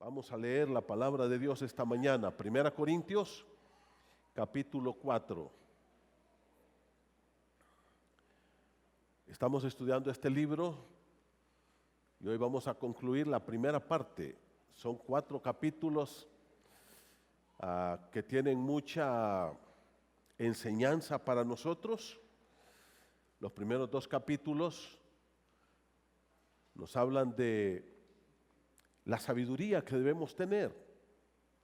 Vamos a leer la palabra de Dios esta mañana. 1 Corintios, capítulo 4. Estamos estudiando este libro y hoy vamos a concluir la primera parte. Son 4 capítulos que tienen mucha enseñanza para nosotros. Los primeros 2 capítulos nos hablan de la sabiduría que debemos tener,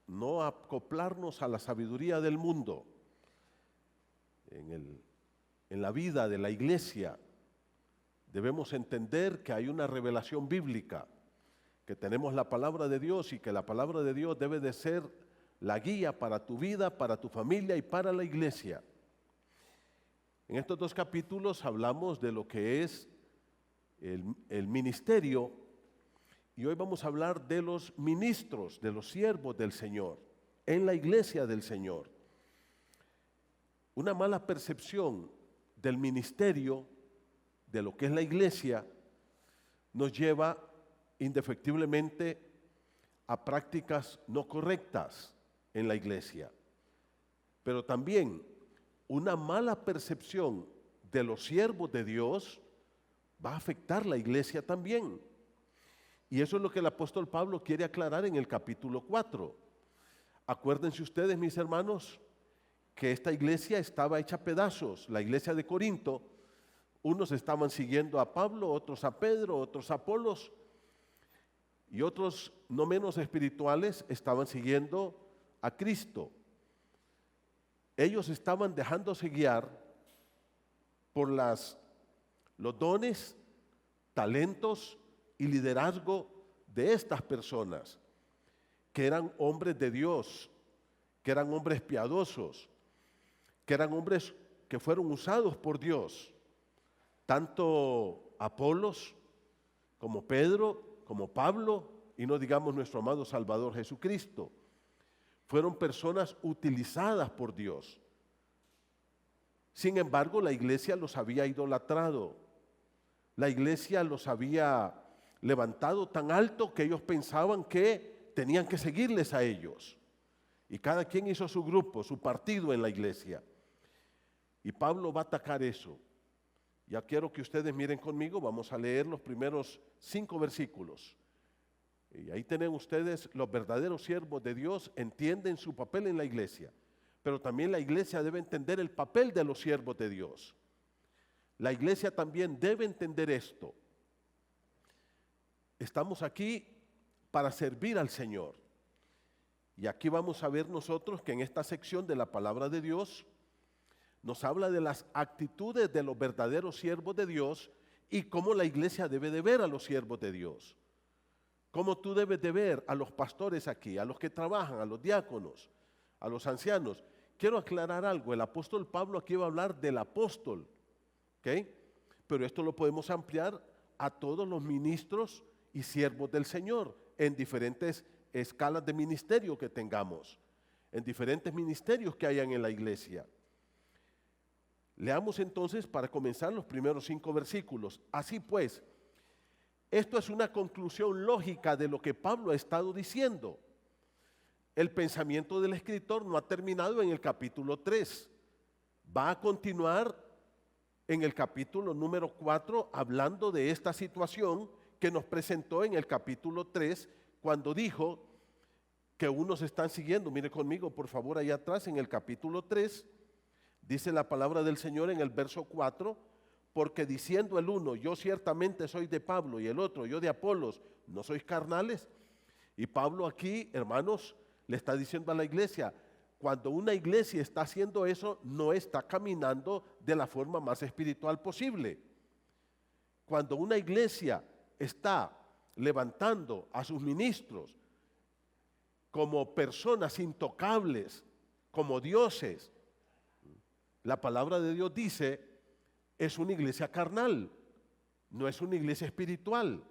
no acoplarnos a la sabiduría del mundo. En la vida de la iglesia debemos entender que hay una revelación bíblica, que tenemos la palabra de Dios y que la palabra de Dios debe de ser la guía para tu vida, para tu familia y para la iglesia. En estos 2 capítulos hablamos de lo que es el ministerio. Y hoy vamos a hablar de los ministros, de los siervos del Señor, en la iglesia del Señor. Una mala percepción del ministerio, de lo que es la iglesia, nos lleva indefectiblemente a prácticas no correctas en la iglesia. Pero también una mala percepción de los siervos de Dios va a afectar la iglesia también. Y eso es lo que el apóstol Pablo quiere aclarar en el capítulo 4. Acuérdense ustedes, mis hermanos, que esta iglesia estaba hecha pedazos. La iglesia de Corinto, unos estaban siguiendo a Pablo, otros a Pedro, otros a Apolos, y otros no menos espirituales estaban siguiendo a Cristo. Ellos estaban dejándose guiar por los dones, talentos y liderazgo de estas personas, que eran hombres de Dios, que eran hombres piadosos, que eran hombres que fueron usados por Dios. Tanto Apolos como Pedro, como Pablo, y no digamos nuestro amado Salvador Jesucristo, fueron personas utilizadas por Dios. Sin embargo, la iglesia los había idolatrado. La iglesia los había levantado tan alto que ellos pensaban que tenían que seguirles a ellos. Y cada quien hizo su grupo, su partido en la iglesia. Y Pablo va a atacar eso. Ya quiero que ustedes miren conmigo, vamos a leer los primeros 5 versículos. Y ahí tienen ustedes, los verdaderos siervos de Dios entienden su papel en la iglesia. Pero también la iglesia debe entender el papel de los siervos de Dios. La iglesia también debe entender esto. Estamos aquí para servir al Señor. Y aquí vamos a ver nosotros que en esta sección de la palabra de Dios nos habla de las actitudes de los verdaderos siervos de Dios y cómo la iglesia debe de ver a los siervos de Dios. Cómo tú debes de ver a los pastores aquí, a los que trabajan, a los diáconos, a los ancianos. Quiero aclarar algo, el apóstol Pablo aquí va a hablar del apóstol, ¿ok? Pero esto lo podemos ampliar a todos los ministros y siervos del Señor en diferentes escalas de ministerio que tengamos, en diferentes ministerios que hayan en la iglesia. Leamos entonces para comenzar los primeros 5 versículos. Así pues, esto es una conclusión lógica de lo que Pablo ha estado diciendo. El pensamiento del escritor no ha terminado en el capítulo 3. Va a continuar en el capítulo número 4 hablando de esta situación que nos presentó en el capítulo 3 cuando dijo que unos están siguiendo. Mire conmigo por favor allá atrás en el capítulo 3. Dice la palabra del Señor en el verso 4, porque diciendo el uno, yo ciertamente soy de Pablo, y el otro, yo de Apolos, ¿no sois carnales? Y Pablo aquí, hermanos, le está diciendo a la iglesia, cuando una iglesia está haciendo eso, no está caminando de la forma más espiritual posible. Cuando una iglesia está levantando a sus ministros como personas intocables, como dioses, la palabra de Dios dice, es una iglesia carnal, no es una iglesia espiritual,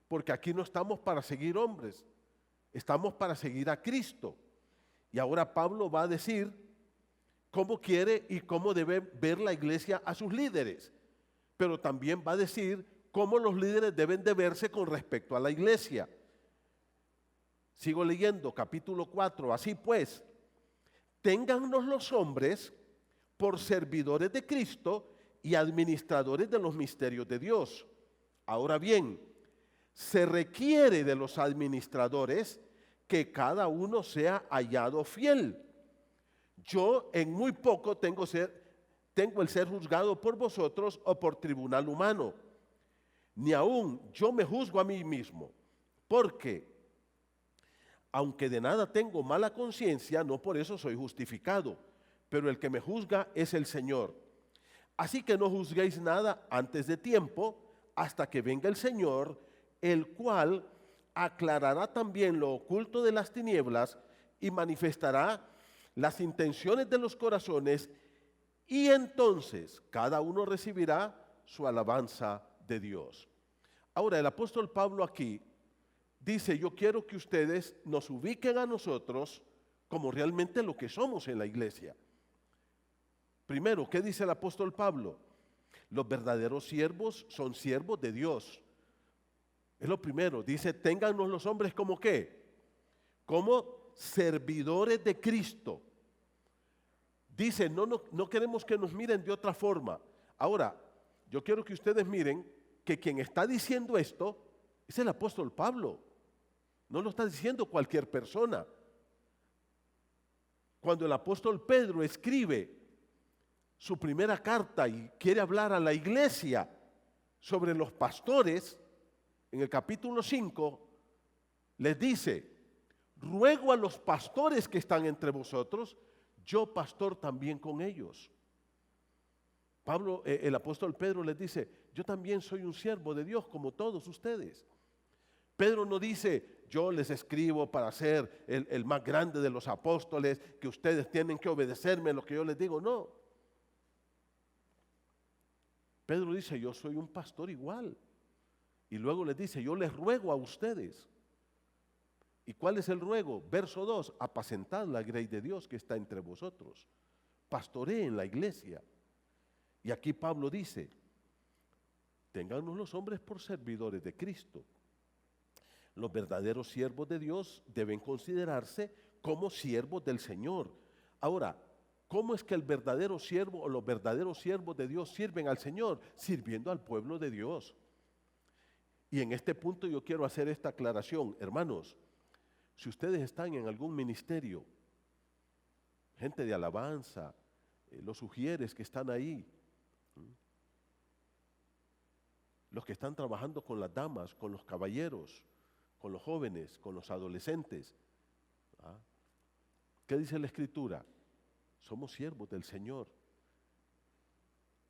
porque aquí no estamos para seguir hombres, estamos para seguir a Cristo. Y ahora Pablo va a decir cómo quiere y cómo debe ver la iglesia a sus líderes, pero también va a decir cómo los líderes deben de verse con respecto a la iglesia. Sigo leyendo, capítulo 4. Así pues, téngannos los hombres por servidores de Cristo y administradores de los misterios de Dios. Ahora bien, se requiere de los administradores que cada uno sea hallado fiel. Yo en muy poco tengo el ser juzgado por vosotros o por tribunal humano. Ni aún yo me juzgo a mí mismo, porque aunque de nada tengo mala conciencia, no por eso soy justificado, pero el que me juzga es el Señor. Así que no juzguéis nada antes de tiempo, hasta que venga el Señor, el cual aclarará también lo oculto de las tinieblas y manifestará las intenciones de los corazones, y entonces cada uno recibirá su alabanza de Dios. Ahora, el apóstol Pablo aquí dice: yo quiero que ustedes nos ubiquen a nosotros como realmente lo que somos en la iglesia. Primero, ¿qué dice el apóstol Pablo? Los verdaderos siervos son siervos de Dios. Es lo primero. Dice: téngannos los hombres como ¿qué? Como servidores de Cristo. Dice: no queremos que nos miren de otra forma. Ahora, yo quiero que ustedes miren que quien está diciendo esto es el apóstol Pablo. No lo está diciendo cualquier persona. Cuando el apóstol Pedro escribe su primera carta y quiere hablar a la iglesia sobre los pastores, en el capítulo 5, les dice: ruego a los pastores que están entre vosotros, yo pastor también con ellos. Pablo, el apóstol Pedro les dice: yo también soy un siervo de Dios como todos ustedes. Pedro no dice: yo les escribo para ser el más grande de los apóstoles, que ustedes tienen que obedecerme lo que yo les digo. No. Pedro dice: yo soy un pastor igual. Y luego les dice: yo les ruego a ustedes. ¿Y cuál es el ruego? Verso 2: apacentad la grey de Dios que está entre vosotros. Pastoreen la iglesia. Y aquí Pablo dice: téngannos los hombres por servidores de Cristo. Los verdaderos siervos de Dios deben considerarse como siervos del Señor. Ahora, ¿cómo es que el verdadero siervo o los verdaderos siervos de Dios sirven al Señor? Sirviendo al pueblo de Dios. Y en este punto yo quiero hacer esta aclaración. Hermanos, si ustedes están en algún ministerio, gente de alabanza, los sugieres que están ahí, los que están trabajando con las damas, con los caballeros, con los jóvenes, con los adolescentes, ¿qué dice la Escritura? Somos siervos del Señor.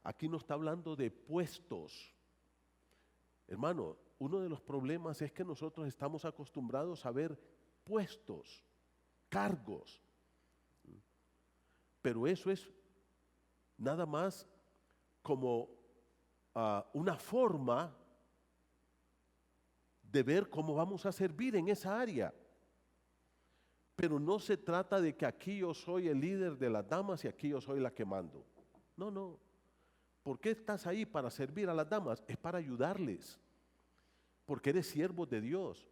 Aquí no está hablando de puestos. Hermano, uno de los problemas es que nosotros estamos acostumbrados a ver puestos, cargos. Pero eso es nada más como una forma de ver cómo vamos a servir en esa área. Pero no se trata de que aquí yo soy el líder de las damas y aquí yo soy la que mando. No, no. ¿Por qué estás ahí para servir a las damas? Es para ayudarles. Porque eres siervo de Dios.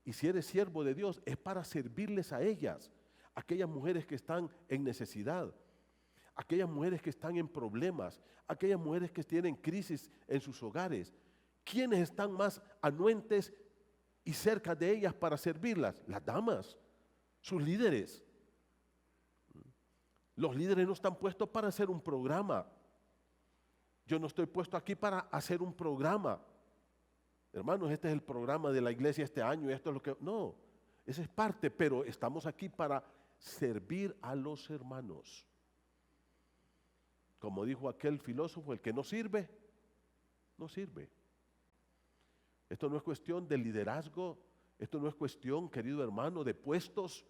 Y si eres siervo de Dios, es para servirles a ellas. Aquellas mujeres que están en necesidad. Aquellas mujeres que están en problemas. Aquellas mujeres que tienen crisis en sus hogares. ¿Quiénes están más anuentes y cerca de ellas para servirlas? Las damas, sus líderes. Los líderes no están puestos para hacer un programa. Yo no estoy puesto aquí para hacer un programa. Hermanos, este es el programa de la iglesia este año y esto es lo que... No, esa es parte, pero estamos aquí para servir a los hermanos. Como dijo aquel filósofo: el que no sirve, no sirve. Esto no es cuestión de liderazgo, esto no es cuestión, querido hermano, de puestos.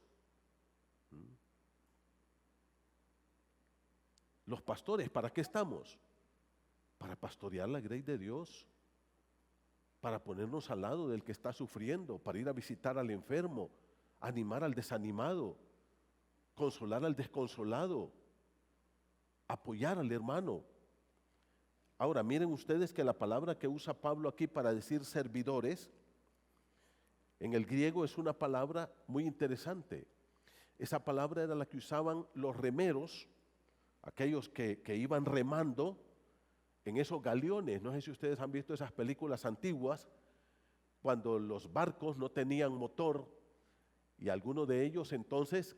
Los pastores, ¿para qué estamos? Para pastorear la grey de Dios, para ponernos al lado del que está sufriendo, para ir a visitar al enfermo, animar al desanimado, consolar al desconsolado, apoyar al hermano. Ahora, miren ustedes que la palabra que usa Pablo aquí para decir servidores en el griego es una palabra muy interesante. Esa palabra era la que usaban los remeros, aquellos que iban remando en esos galeones. No sé si ustedes han visto esas películas antiguas, cuando los barcos no tenían motor y algunos de ellos entonces,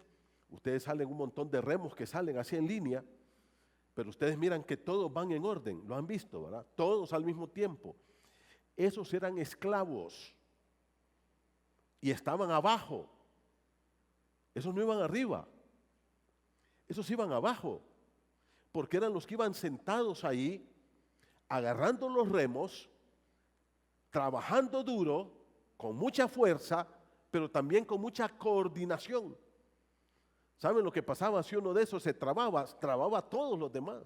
ustedes salen un montón de remos que salen así en línea, pero ustedes miran que todos van en orden, lo han visto, ¿verdad? Todos al mismo tiempo. Esos eran esclavos y estaban abajo. Esos no iban arriba, esos iban abajo, porque eran los que iban sentados ahí, agarrando los remos, trabajando duro, con mucha fuerza, pero también con mucha coordinación. ¿Saben lo que pasaba si uno de esos se trababa a todos los demás?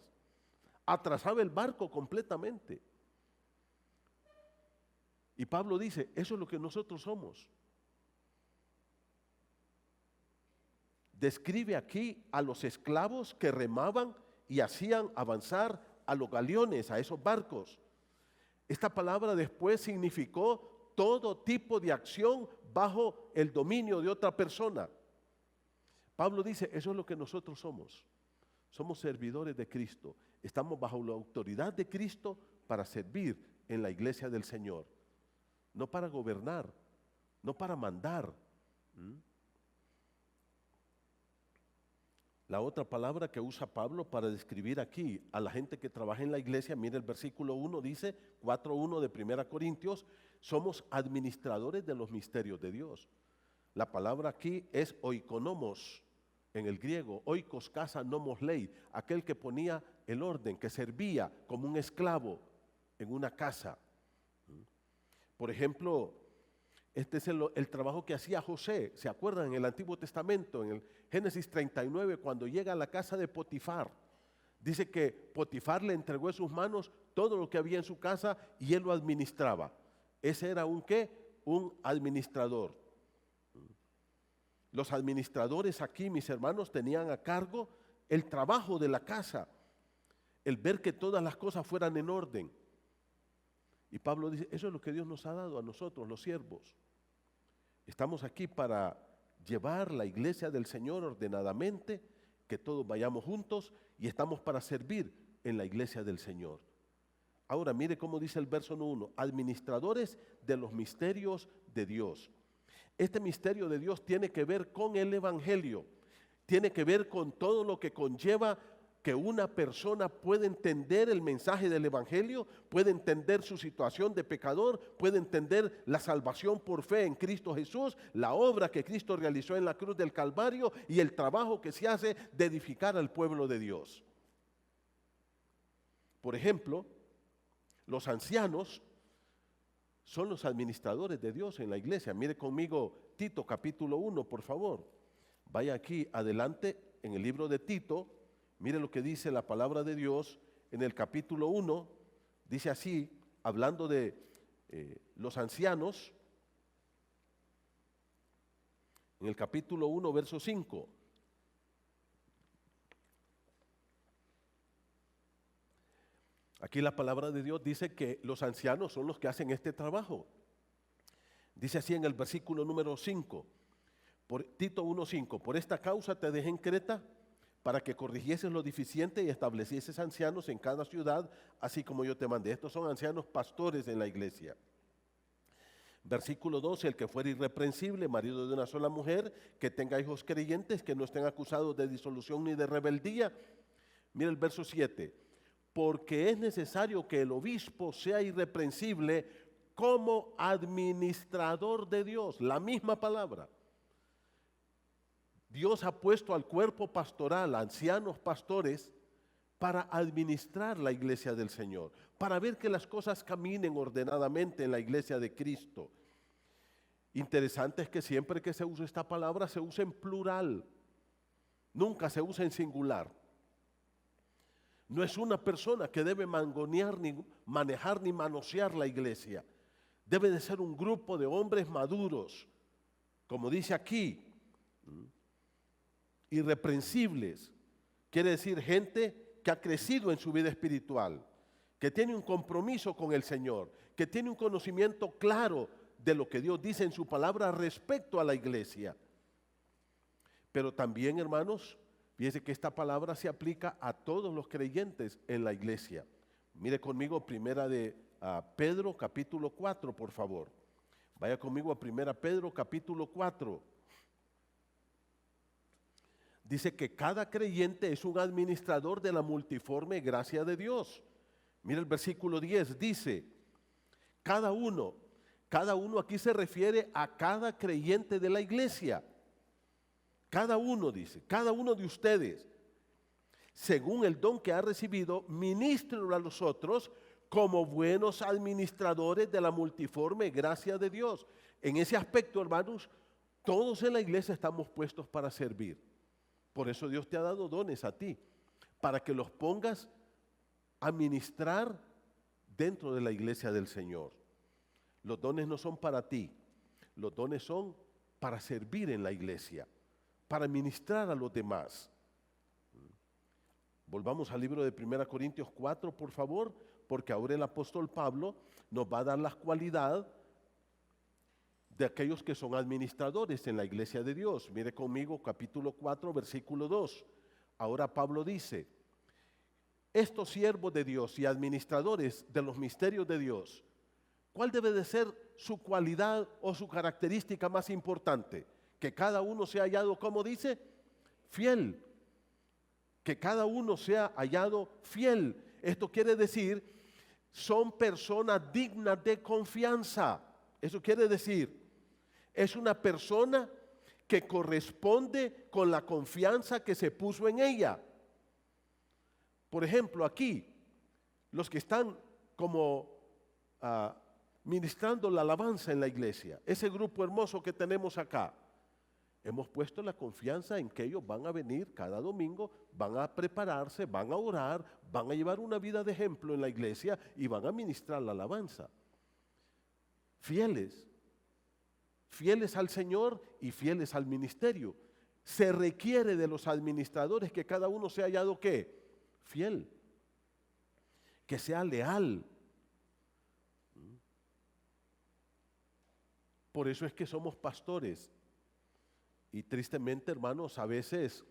Atrasaba el barco completamente. Y Pablo dice, eso es lo que nosotros somos. Describe aquí a los esclavos que remaban y hacían avanzar a los galeones, a esos barcos. Esta palabra después significó todo tipo de acción bajo el dominio de otra persona. Pablo dice, eso es lo que nosotros somos. Somos servidores de Cristo. Estamos bajo la autoridad de Cristo para servir en la iglesia del Señor. No para gobernar, no para mandar. La otra palabra que usa Pablo para describir aquí a la gente que trabaja en la iglesia, mire el versículo 1, dice 4:1 de 1 Corintios, somos administradores de los misterios de Dios. La palabra aquí es oikonomos, en el griego, oikos casa nomos ley, aquel que ponía el orden, que servía como un esclavo en una casa. Por ejemplo, este es el trabajo que hacía José, ¿se acuerdan? En el Antiguo Testamento, en el Génesis 39, cuando llega a la casa de Potifar, dice que Potifar le entregó en sus manos todo lo que había en su casa y él lo administraba. Ese era un ¿qué? Un administrador. Los administradores aquí, mis hermanos, tenían a cargo el trabajo de la casa, el ver que todas las cosas fueran en orden. Y Pablo dice, eso es lo que Dios nos ha dado a nosotros, los siervos. Estamos aquí para llevar la iglesia del Señor ordenadamente, que todos vayamos juntos y estamos para servir en la iglesia del Señor. Ahora mire cómo dice el verso 1, administradores de los misterios de Dios. Este misterio de Dios tiene que ver con el Evangelio, tiene que ver con todo lo que conlleva que una persona puede entender el mensaje del Evangelio, puede entender su situación de pecador, puede entender la salvación por fe en Cristo Jesús, la obra que Cristo realizó en la cruz del Calvario y el trabajo que se hace de edificar al pueblo de Dios. Por ejemplo, los ancianos son los administradores de Dios en la iglesia. Mire conmigo Tito capítulo 1, por favor. Vaya aquí adelante en el libro de Tito. Mire lo que dice la palabra de Dios en el capítulo 1. Dice así, hablando de los ancianos. En el capítulo 1, verso 5. Aquí la palabra de Dios dice que los ancianos son los que hacen este trabajo. Dice así en el versículo número 5, Tito 1:5, por esta causa te dejé en Creta, para que corrigieses lo deficiente y establecieses ancianos en cada ciudad, así como yo te mandé. Estos son ancianos pastores en la iglesia. Versículo 12, el que fuera irreprensible, marido de una sola mujer, que tenga hijos creyentes, que no estén acusados de disolución ni de rebeldía. Mira el verso 7, porque es necesario que el obispo sea irreprensible como administrador de Dios, la misma palabra. Dios ha puesto al cuerpo pastoral, ancianos pastores, para administrar la iglesia del Señor, para ver que las cosas caminen ordenadamente en la iglesia de Cristo. Interesante es que siempre que se usa esta palabra se usa en plural, nunca se usa en singular. No es una persona que debe mangonear, ni manejar, ni manosear la iglesia. Debe de ser un grupo de hombres maduros, como dice aquí, irreprensibles. Quiere decir gente que ha crecido en su vida espiritual, que tiene un compromiso con el Señor, que tiene un conocimiento claro de lo que Dios dice en su palabra respecto a la iglesia. Pero también, hermanos, fíjense que esta palabra se aplica a todos los creyentes en la iglesia. Mire conmigo primera de Pedro capítulo 4, por favor. Vaya conmigo a primera Pedro capítulo 4. Dice que cada creyente es un administrador de la multiforme gracia de Dios. Mira el versículo 10, dice, cada uno aquí se refiere a cada creyente de la iglesia. Cada uno, dice, cada uno de ustedes, según el don que ha recibido, ministren a los otros como buenos administradores de la multiforme gracia de Dios. En ese aspecto, hermanos, todos en la iglesia estamos puestos para servir. Por eso Dios te ha dado dones a ti, para que los pongas a ministrar dentro de la iglesia del Señor. Los dones no son para ti, los dones son para servir en la iglesia, para ministrar a los demás. Volvamos al libro de 1 Corintios 4, por favor, porque ahora el apóstol Pablo nos va a dar las cualidades de aquellos que son administradores en la iglesia de Dios. Mire conmigo capítulo 4, versículo 2. Ahora Pablo dice, estos siervos de Dios y administradores de los misterios de Dios, ¿cuál debe de ser su cualidad o su característica más importante? Que cada uno sea hallado, ¿cómo dice? Fiel. Que cada uno sea hallado fiel. Esto quiere decir, son personas dignas de confianza. Eso quiere decir, es una persona que corresponde con la confianza que se puso en ella. Por ejemplo, aquí, los que están como ministrando la alabanza en la iglesia, ese grupo hermoso que tenemos acá, hemos puesto la confianza en que ellos van a venir cada domingo, van a prepararse, van a orar, van a llevar una vida de ejemplo en la iglesia y van a ministrar la alabanza. Fieles al Señor y fieles al ministerio. Se requiere de los administradores que cada uno sea hallado ¿qué? Fiel, que sea leal. Por eso es que somos pastores. Y tristemente, hermanos, a veces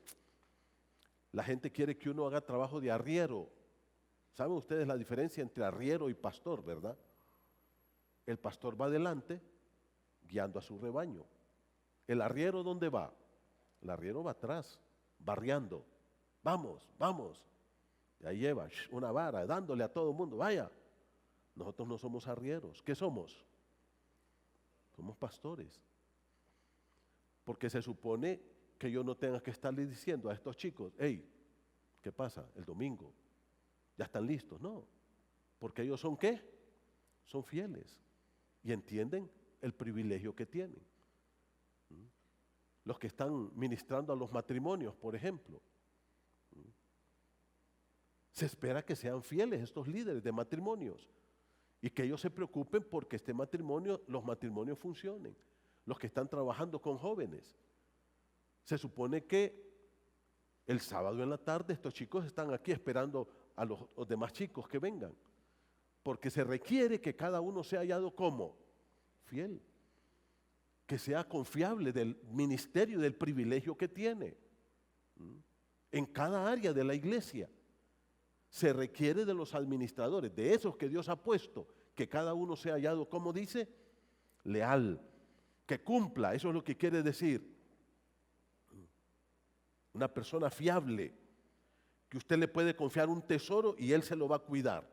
la gente quiere que uno haga trabajo de arriero. ¿Saben ustedes la diferencia entre arriero y pastor, verdad? El pastor va adelante guiando a su rebaño. ¿El arriero dónde va? El arriero va atrás, barriando. Vamos, vamos. Y ahí lleva una vara, dándole a todo el mundo, vaya. Nosotros no somos arrieros. ¿Qué somos? Somos pastores. Porque se supone que yo no tenga que estarle diciendo a estos chicos, hey, ¿qué pasa? El domingo, ¿ya están listos? No, porque ellos son ¿qué? Son fieles y entienden el privilegio que tienen. Los que están ministrando a los matrimonios, por ejemplo. Se espera que sean fieles estos líderes de matrimonios y que ellos se preocupen porque los matrimonios funcionen. Los que están trabajando con jóvenes. Se supone que el sábado en la tarde estos chicos están aquí esperando a los demás chicos que vengan. Porque se requiere que cada uno sea hallado como fiel. Que sea confiable del ministerio, del privilegio que tiene. En cada área de la iglesia. Se requiere de los administradores, de esos que Dios ha puesto, que cada uno sea hallado, como dice, leal. Que cumpla, eso es lo que quiere decir. Una persona fiable, que usted le puede confiar un tesoro y él se lo va a cuidar.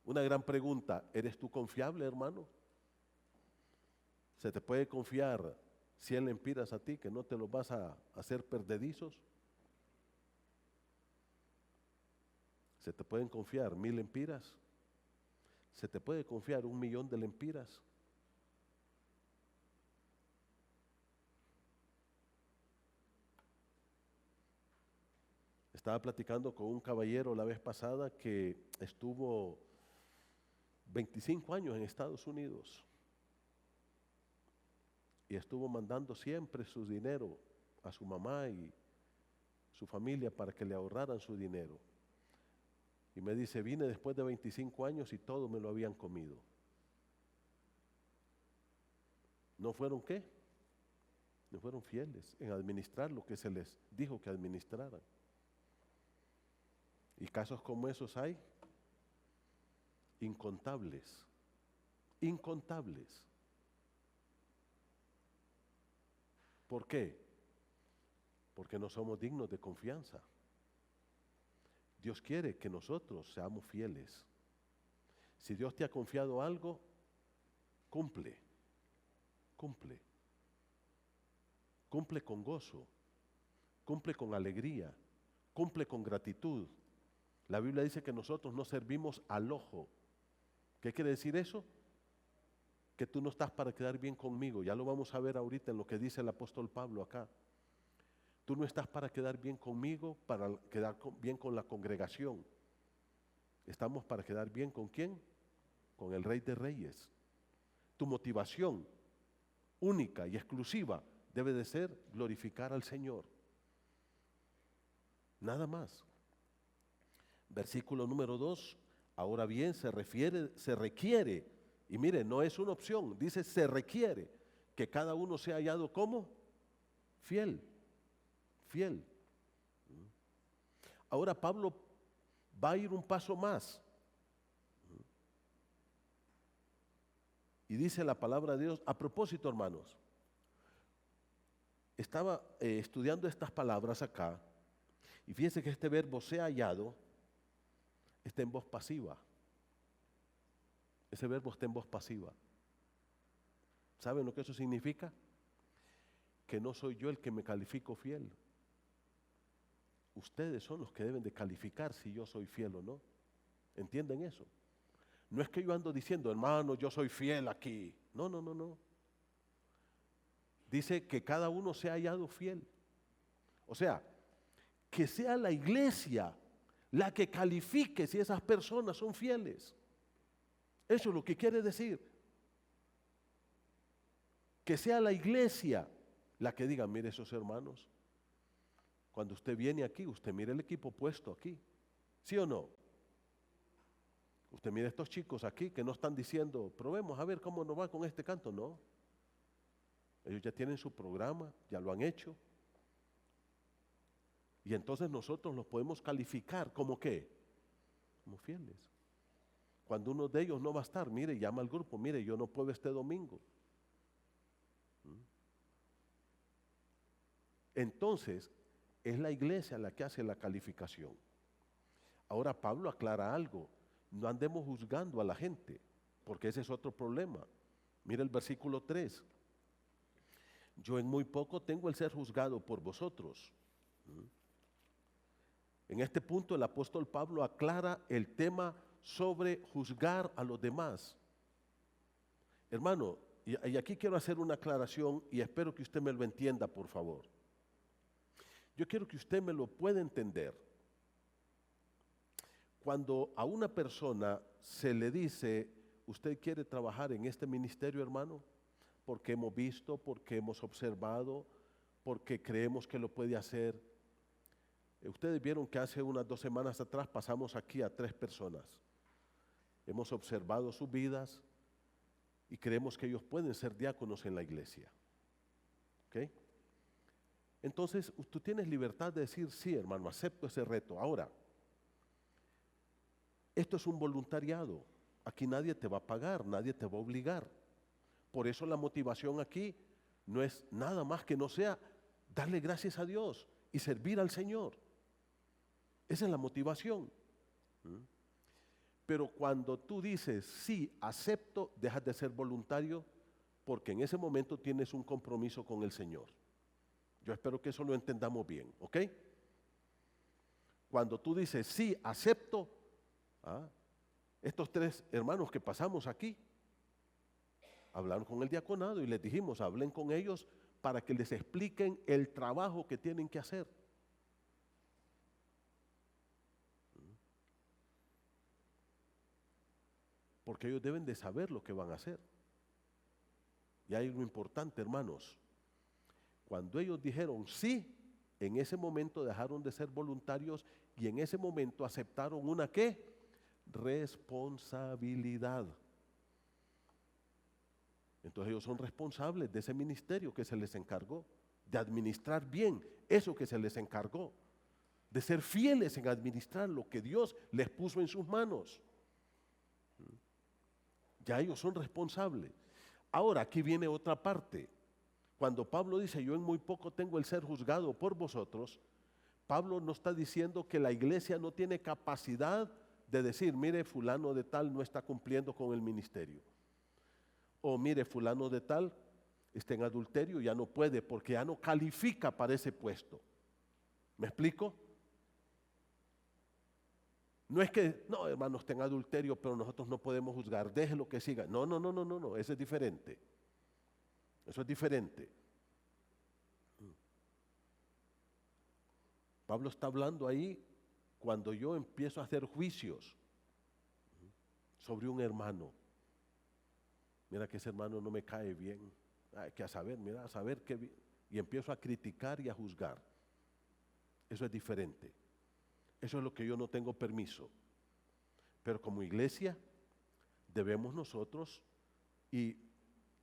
Una gran pregunta, ¿eres tú confiable, hermano? ¿Se te puede confiar 100 lempiras a ti que no te los vas a hacer perdedizos? ¿Se te pueden confiar 1000 lempiras? ¿Se te puede confiar 1.000.000 de lempiras? Estaba platicando con un caballero la vez pasada que estuvo 25 años en Estados Unidos y estuvo mandando siempre su dinero a su mamá y su familia para que le ahorraran su dinero. Y me dice, vine después de 25 años y todo me lo habían comido. ¿No fueron qué? No fueron fieles en administrar lo que se les dijo que administraran. Y casos como esos hay incontables, incontables. ¿Por qué? Porque no somos dignos de confianza. Dios quiere que nosotros seamos fieles. Si Dios te ha confiado algo, cumple, cumple. Cumple con gozo, cumple con alegría, cumple con gratitud. La Biblia dice que nosotros no servimos al ojo. ¿Qué quiere decir eso? Que tú no estás para quedar bien conmigo. Ya lo vamos a ver ahorita en lo que dice el apóstol Pablo acá. Tú no estás para quedar bien conmigo, para quedar bien con la congregación. Estamos para quedar bien ¿con quién? Con el Rey de Reyes. Tu motivación única y exclusiva debe de ser glorificar al Señor. Nada más. Versículo número 2. Ahora bien, se requiere, y mire, no es una opción, dice se requiere que cada uno sea hallado como fiel, fiel. Ahora Pablo va a ir un paso más. Y dice la palabra de Dios, a propósito, hermanos, estaba estudiando estas palabras acá, y fíjense que este verbo sea hallado está en voz pasiva. Ese verbo está en voz pasiva. ¿Saben lo que eso significa? Que no soy yo el que me califico fiel. Ustedes son los que deben de calificar si yo soy fiel o no. ¿Entienden eso? No es que yo ando diciendo, hermano, yo soy fiel aquí. No, no, no, no. Dice que cada uno sea hallado fiel. O sea, que sea la iglesia la que califique si esas personas son fieles. Eso es lo que quiere decir. Que sea la iglesia la que diga, mire esos hermanos, cuando usted viene aquí, usted mire el equipo puesto aquí. ¿Sí o no? Usted mire estos chicos aquí que no están diciendo, probemos a ver cómo nos va con este canto. No. Ellos ya tienen su programa, ya lo han hecho. Y entonces nosotros los podemos calificar como ¿qué? Como fieles. Cuando uno de ellos no va a estar, mire, llama al grupo, mire, yo no puedo este domingo. Entonces, es la iglesia la que hace la calificación. Ahora Pablo aclara algo, no andemos juzgando a la gente, porque ese es otro problema. Mire el versículo 3. Yo en muy poco tengo el ser juzgado por vosotros. En este punto el apóstol Pablo aclara el tema sobre juzgar a los demás. Hermano, y aquí quiero hacer una aclaración y espero que usted me lo entienda, por favor. Yo quiero que usted me lo pueda entender. Cuando a una persona se le dice, ¿usted quiere trabajar en este ministerio, hermano? Porque hemos visto, porque hemos observado, porque creemos que lo puede hacer. Ustedes vieron que hace unas 2 semanas atrás pasamos aquí a 3 personas. Hemos observado sus vidas y creemos que ellos pueden ser diáconos en la iglesia. ¿Ok? Entonces, tú tienes libertad de decir, sí, hermano, acepto ese reto. Ahora, esto es un voluntariado. Aquí nadie te va a pagar, nadie te va a obligar. Por eso la motivación aquí no es nada más que no sea darle gracias a Dios y servir al Señor. Esa es la motivación. Pero cuando tú dices, sí, acepto, dejas de ser voluntario porque en ese momento tienes un compromiso con el Señor. Yo espero que eso lo entendamos bien, ¿ok? Cuando tú dices, sí, acepto, estos 3 hermanos que pasamos aquí, hablaron con el diaconado y les dijimos, hablen con ellos para que les expliquen el trabajo que tienen que hacer. Porque ellos deben de saber lo que van a hacer. Y hay algo importante, hermanos. Cuando ellos dijeron sí, en ese momento dejaron de ser voluntarios y en ese momento aceptaron una ¿qué? Responsabilidad. Entonces ellos son responsables de ese ministerio que se les encargó, de administrar bien eso que se les encargó, de ser fieles en administrar lo que Dios les puso en sus manos. Ya ellos son responsables. Ahora, aquí viene otra parte. Cuando Pablo dice, yo en muy poco tengo el ser juzgado por vosotros, Pablo no está diciendo que la iglesia no tiene capacidad de decir, mire, fulano de tal no está cumpliendo con el ministerio. O mire, fulano de tal está en adulterio, ya no puede porque ya no califica para ese puesto. ¿Me explico? No es que, no, hermano, está en adulterio, pero nosotros no podemos juzgar, déjelo que siga. No, eso es diferente. Eso es diferente. Pablo está hablando ahí cuando yo empiezo a hacer juicios sobre un hermano. Mira que ese hermano no me cae bien. Hay que saber, mira, a saber qué. Y empiezo a criticar y a juzgar. Eso es diferente. Eso es lo que yo no tengo permiso. Pero como iglesia debemos nosotros, y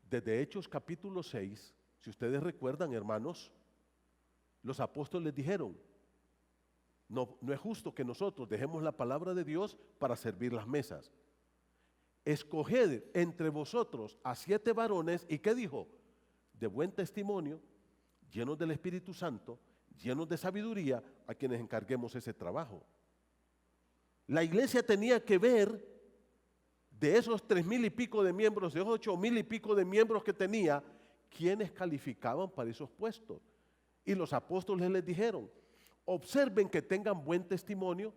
desde Hechos capítulo 6, si ustedes recuerdan, hermanos, los apóstoles dijeron, no es justo que nosotros dejemos la palabra de Dios para servir las mesas. Escoged entre vosotros a 7 varones, ¿y qué dijo? De buen testimonio, llenos del Espíritu Santo, llenos de sabiduría, a quienes encarguemos ese trabajo. La iglesia tenía que ver de esos 3,000 y pico de miembros, de esos 8,000 y pico de miembros que tenía, quienes calificaban para esos puestos. Y los apóstoles les dijeron, observen que tengan buen testimonio,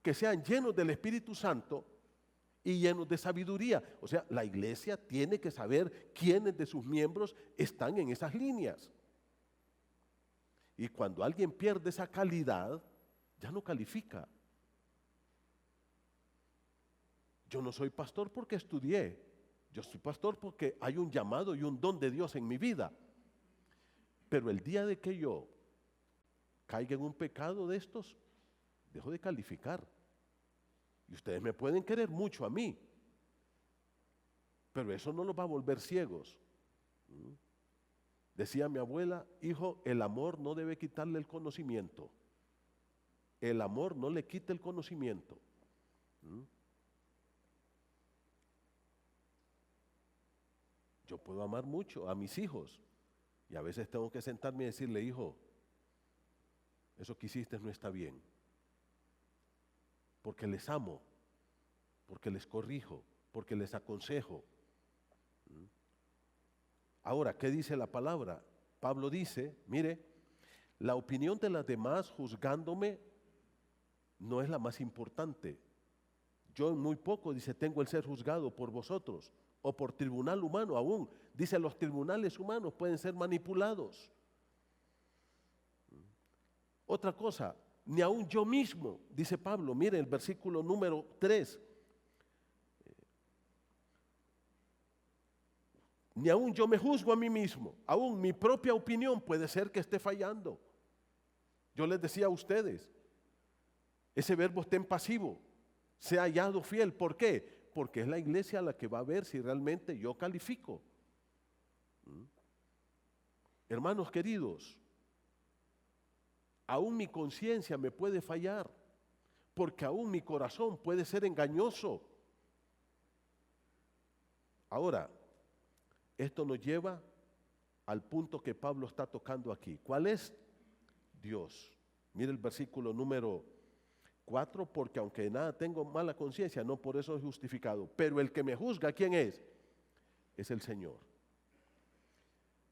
que sean llenos del Espíritu Santo y llenos de sabiduría. O sea, la iglesia tiene que saber quiénes de sus miembros están en esas líneas. Y cuando alguien pierde esa calidad, ya no califica. Yo no soy pastor porque estudié. Yo soy pastor porque hay un llamado y un don de Dios en mi vida. Pero el día de que yo caiga en un pecado de estos, dejo de calificar. Y ustedes me pueden querer mucho a mí, pero eso no los va a volver ciegos. Decía mi abuela, hijo, el amor no debe quitarle el conocimiento. El amor no le quita el conocimiento. Yo puedo amar mucho a mis hijos y a veces tengo que sentarme y decirle, hijo, eso que hiciste no está bien. Porque les amo, porque les corrijo, porque les aconsejo. Ahora, ¿qué dice la palabra? Pablo dice, mire, la opinión de las demás juzgándome no es la más importante. Yo en muy poco, dice, tengo el ser juzgado por vosotros o por tribunal humano aún. Dice, los tribunales humanos pueden ser manipulados. Otra cosa, ni aún yo mismo, dice Pablo, mire el versículo número 3. Ni aún yo me juzgo a mí mismo, aún mi propia opinión puede ser que esté fallando. Yo les decía a ustedes, ese verbo está en pasivo, sea hallado fiel. ¿Por qué? Porque es la iglesia la que va a ver si realmente yo califico. Hermanos queridos, aún mi conciencia me puede fallar, porque aún mi corazón puede ser engañoso. Ahora, esto nos lleva al punto que Pablo está tocando aquí. ¿Cuál es? Dios. Mire el versículo número 4, porque aunque de nada tengo mala conciencia, no por eso es justificado. Pero el que me juzga, ¿quién es? Es el Señor.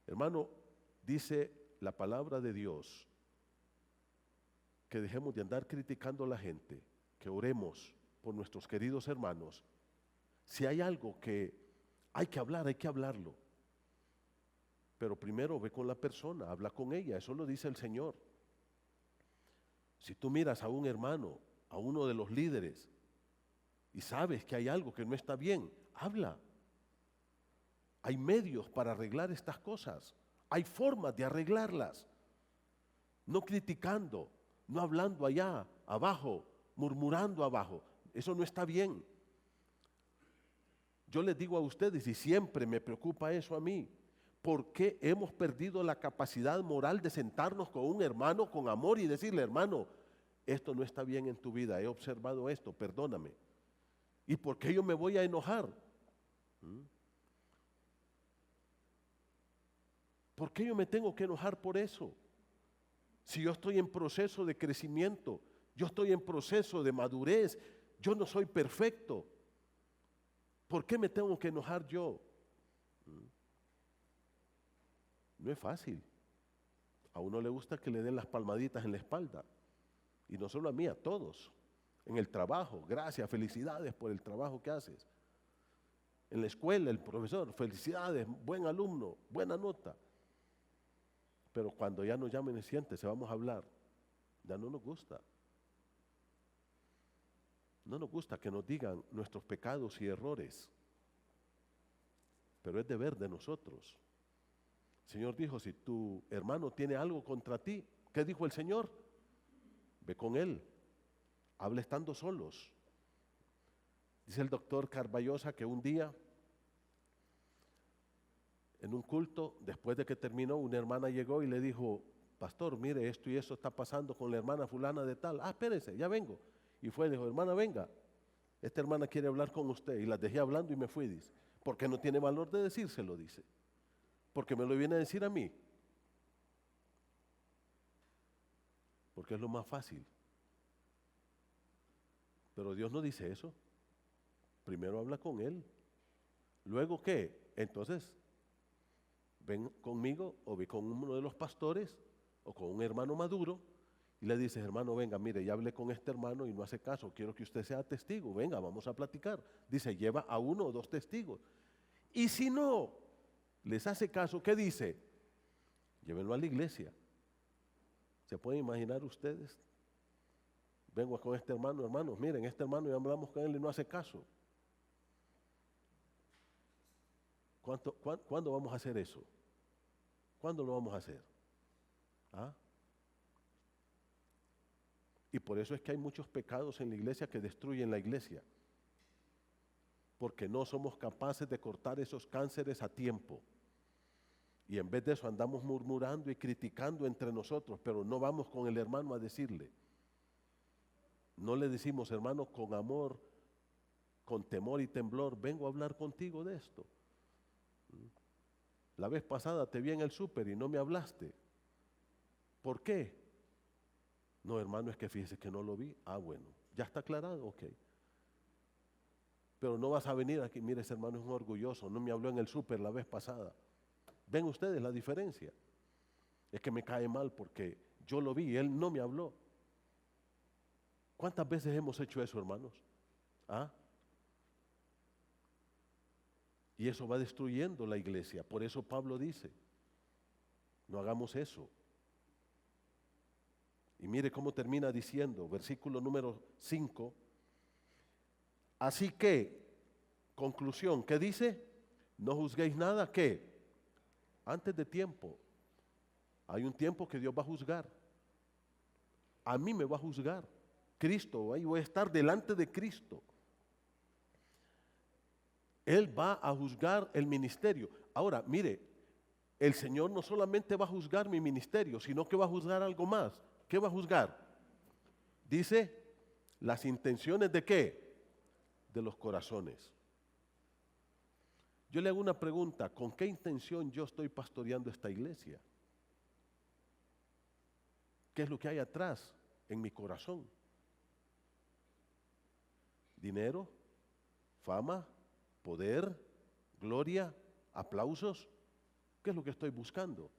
Hermano, dice la palabra de Dios que dejemos de andar criticando a la gente, que oremos por nuestros queridos hermanos. Si hay algo que hay que hablar, hay que hablarlo. Pero primero ve con la persona, habla con ella, eso lo dice el Señor. Si tú miras a un hermano, a uno de los líderes, y sabes que hay algo que no está bien, habla. Hay medios para arreglar estas cosas, hay formas de arreglarlas. No criticando, no hablando allá, abajo, murmurando abajo, eso no está bien. Yo les digo a ustedes, y siempre me preocupa eso a mí, ¿por qué hemos perdido la capacidad moral de sentarnos con un hermano con amor y decirle, hermano, esto no está bien en tu vida, he observado esto, perdóname? ¿Y por qué yo me voy a enojar? ¿Por qué yo me tengo que enojar por eso? Si yo estoy en proceso de crecimiento, yo estoy en proceso de madurez, yo no soy perfecto. ¿Por qué me tengo que enojar yo? No es fácil. A uno le gusta que le den las palmaditas en la espalda. Y no solo a mí, a todos. En el trabajo, gracias, felicidades por el trabajo que haces. En la escuela, el profesor, felicidades, buen alumno, buena nota. Pero cuando ya nos llamen y siéntese, vamos a hablar, ya no nos gusta. No nos gusta que nos digan nuestros pecados y errores. Pero es deber de nosotros. El Señor dijo, si tu hermano tiene algo contra ti, ¿qué dijo el Señor? Ve con él, habla estando solos. Dice el doctor Carballosa que un día, en un culto, después de que terminó, una hermana llegó y le dijo, pastor, mire, esto y eso está pasando con la hermana fulana de tal. Ah, espérese, ya vengo. Y fue, dijo, hermana, venga, esta hermana quiere hablar con usted. Y las dejé hablando y me fui, dice. Porque no tiene valor de decírselo, dice. Porque me lo viene a decir a mí. Porque es lo más fácil. Pero Dios no dice eso. Primero habla con él. Luego, ¿qué? Entonces, ven conmigo o ve con uno de los pastores o con un hermano maduro y le dices, hermano, venga, mire, ya hablé con este hermano y no hace caso, quiero que usted sea testigo, venga, vamos a platicar. Dice, lleva a uno o dos testigos. Y si no les hace caso, ¿qué dice? Llévenlo a la iglesia. ¿Se pueden imaginar ustedes? Vengo con este hermano, hermanos, miren, este hermano ya hablamos con él y no hace caso. ¿Cuándo vamos a hacer eso? ¿Cuándo lo vamos a hacer? ¿Ah? Y por eso es que hay muchos pecados en la iglesia que destruyen la iglesia. Porque no somos capaces de cortar esos cánceres a tiempo. Y en vez de eso andamos murmurando y criticando entre nosotros, pero no vamos con el hermano a decirle. No le decimos, hermano, con amor, con temor y temblor, vengo a hablar contigo de esto. La vez pasada te vi en el súper y no me hablaste. ¿Por qué? No, hermano, es que fíjese que no lo vi. Ah, bueno, ya está aclarado, ok. Pero no vas a venir aquí, mire, ese hermano es un orgulloso, no me habló en el súper la vez pasada. ¿Ven ustedes la diferencia? Es que me cae mal porque yo lo vi y él no me habló. ¿Cuántas veces hemos hecho eso, hermanos? ¿Ah? Y eso va destruyendo la iglesia. Por eso Pablo dice, no hagamos eso. Y mire cómo termina diciendo, versículo número 5. Así que, conclusión, ¿qué dice? No juzguéis nada, ¿qué? Antes de tiempo. Hay un tiempo que Dios va a juzgar. A mí me va a juzgar. Cristo, ahí voy a estar delante de Cristo. Él va a juzgar el ministerio. Ahora, mire, el Señor no solamente va a juzgar mi ministerio, sino que va a juzgar algo más. ¿Qué va a juzgar? Dice, las intenciones de ¿qué? De los corazones. Yo le hago una pregunta, ¿con qué intención yo estoy pastoreando esta iglesia? ¿Qué es lo que hay atrás en mi corazón? ¿Dinero? ¿Fama? ¿Poder? ¿Gloria? ¿Aplausos? ¿Qué es lo que estoy buscando?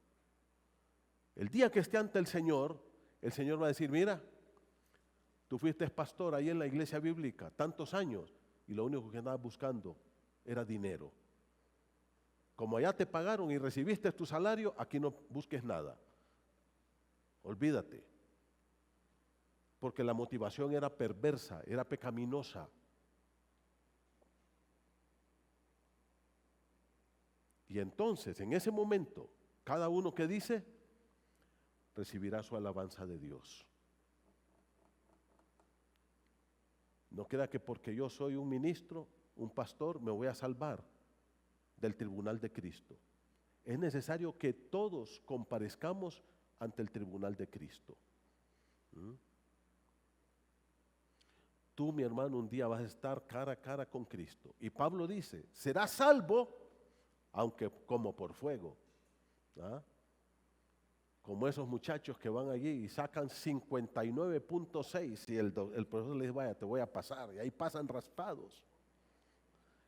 El día que esté ante el Señor va a decir, mira, tú fuiste pastor ahí en la iglesia bíblica tantos años y lo único que andabas buscando era dinero. Como allá te pagaron y recibiste tu salario, aquí no busques nada. Olvídate. Porque la motivación era perversa, era pecaminosa. Y entonces, en ese momento, cada uno que dice, recibirá su alabanza de Dios. No crea que porque yo soy un ministro, un pastor, me voy a salvar del tribunal de Cristo. Es necesario que todos comparezcamos ante el tribunal de Cristo. Tú, mi hermano, un día vas a estar cara a cara con Cristo. Y Pablo dice, serás salvo, aunque como por fuego. ¿Ah? Como esos muchachos que van allí y sacan 59.6 y el profesor les dice, vaya, te voy a pasar. Y ahí pasan raspados.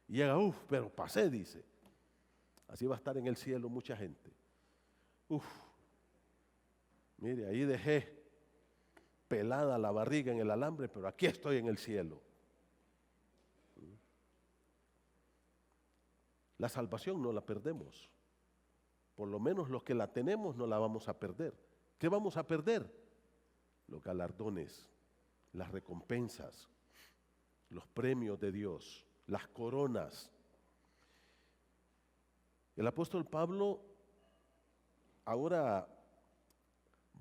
Y llega, pero pasé, dice. Así va a estar en el cielo mucha gente. Mire, ahí dejé pelada la barriga en el alambre, pero aquí estoy en el cielo. La salvación no la perdemos. Por lo menos los que la tenemos no la vamos a perder. ¿Qué vamos a perder? Los galardones, las recompensas, los premios de Dios, las coronas. El apóstol Pablo ahora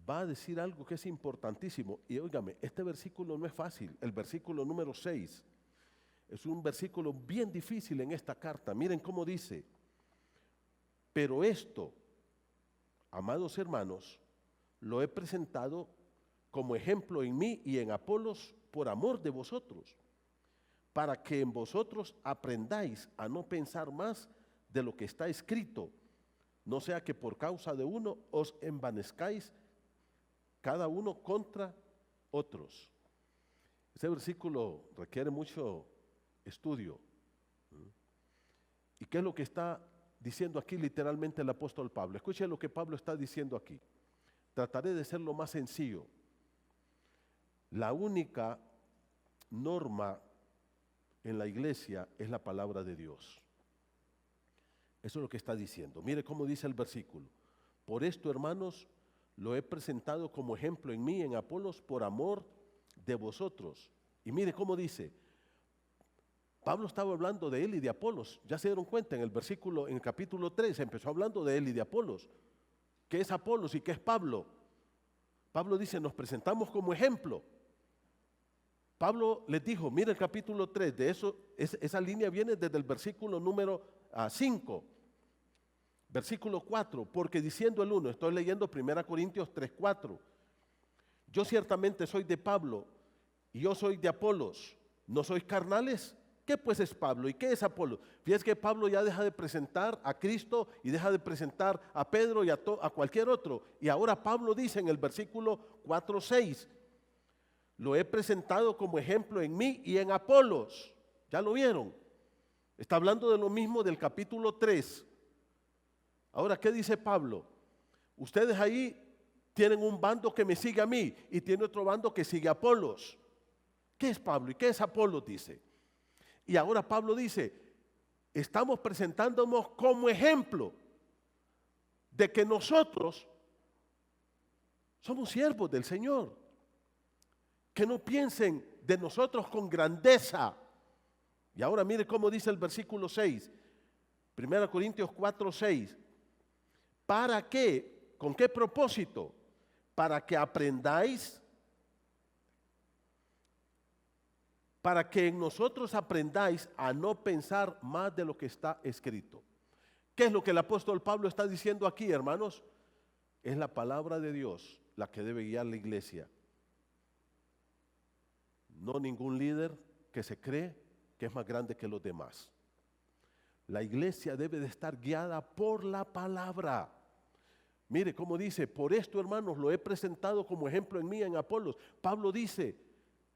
va a decir algo que es importantísimo. Y óigame, este versículo no es fácil. El versículo número 6 es un versículo bien difícil en esta carta. Miren cómo dice: pero esto, amados hermanos, lo he presentado como ejemplo en mí y en Apolos por amor de vosotros, para que en vosotros aprendáis a no pensar más de lo que está escrito, no sea que por causa de uno os envanezcáis cada uno contra otros. Este versículo requiere mucho estudio. ¿Y qué es lo que está diciendo aquí literalmente el apóstol Pablo? Escuchen lo que Pablo está diciendo aquí. Trataré de ser lo más sencillo. La única norma en la iglesia es la palabra de Dios. Eso es lo que está diciendo. Mire cómo dice el versículo. Por esto, hermanos, lo he presentado como ejemplo en mí, en Apolos, por amor de vosotros. Y mire cómo dice. Pablo estaba hablando de él y de Apolos. Ya se dieron cuenta en el capítulo 3, empezó hablando de él y de Apolos. ¿Qué es Apolos y qué es Pablo? Pablo dice, nos presentamos como ejemplo. Pablo les dijo, mire el capítulo 3, de eso, esa línea viene desde el versículo número 5. Versículo 4, porque diciendo el 1, estoy leyendo 1 Corintios 3:4. Yo ciertamente soy de Pablo y yo soy de Apolos. ¿No sois carnales? ¿Qué pues es Pablo y qué es Apolo? Fíjense que Pablo ya deja de presentar a Cristo y deja de presentar a Pedro y a cualquier otro. Y ahora Pablo dice en el versículo 4:6, lo he presentado como ejemplo en mí y en Apolos. ¿Ya lo vieron? Está hablando de lo mismo del capítulo 3. Ahora, ¿qué dice Pablo? Ustedes ahí tienen un bando que me sigue a mí y tiene otro bando que sigue a Apolos. ¿Qué es Pablo y qué es Apolos? Dice. Y ahora Pablo dice, estamos presentándonos como ejemplo de que nosotros somos siervos del Señor. Que no piensen de nosotros con grandeza. Y ahora mire cómo dice el versículo 6, 1 Corintios 4:6. ¿Para qué? ¿Con qué propósito? Para que aprendáis, para que en nosotros aprendáis a no pensar más de lo que está escrito. ¿Qué es lo que el apóstol Pablo está diciendo aquí, hermanos? Es la palabra de Dios la que debe guiar la iglesia. No ningún líder que se cree que es más grande que los demás. La iglesia debe de estar guiada por la palabra. Mire cómo dice, por esto, hermanos, lo he presentado como ejemplo en mí, en Apolos. Pablo dice,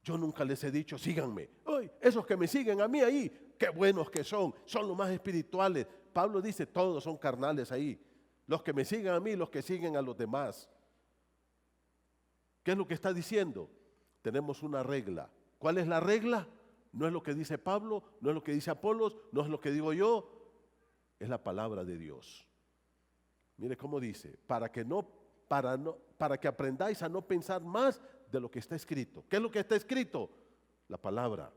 yo nunca les he dicho, síganme. ¡Ay, esos que me siguen a mí ahí, qué buenos que son los más espirituales! Pablo dice, todos son carnales ahí. Los que me siguen a mí, los que siguen a los demás. ¿Qué es lo que está diciendo? Tenemos una regla. ¿Cuál es la regla? No es lo que dice Pablo, no es lo que dice Apolos, no es lo que digo yo, es la palabra de Dios. Mire cómo dice, para que aprendáis a no pensar más de lo que está escrito. ¿Qué es lo que está escrito? La palabra.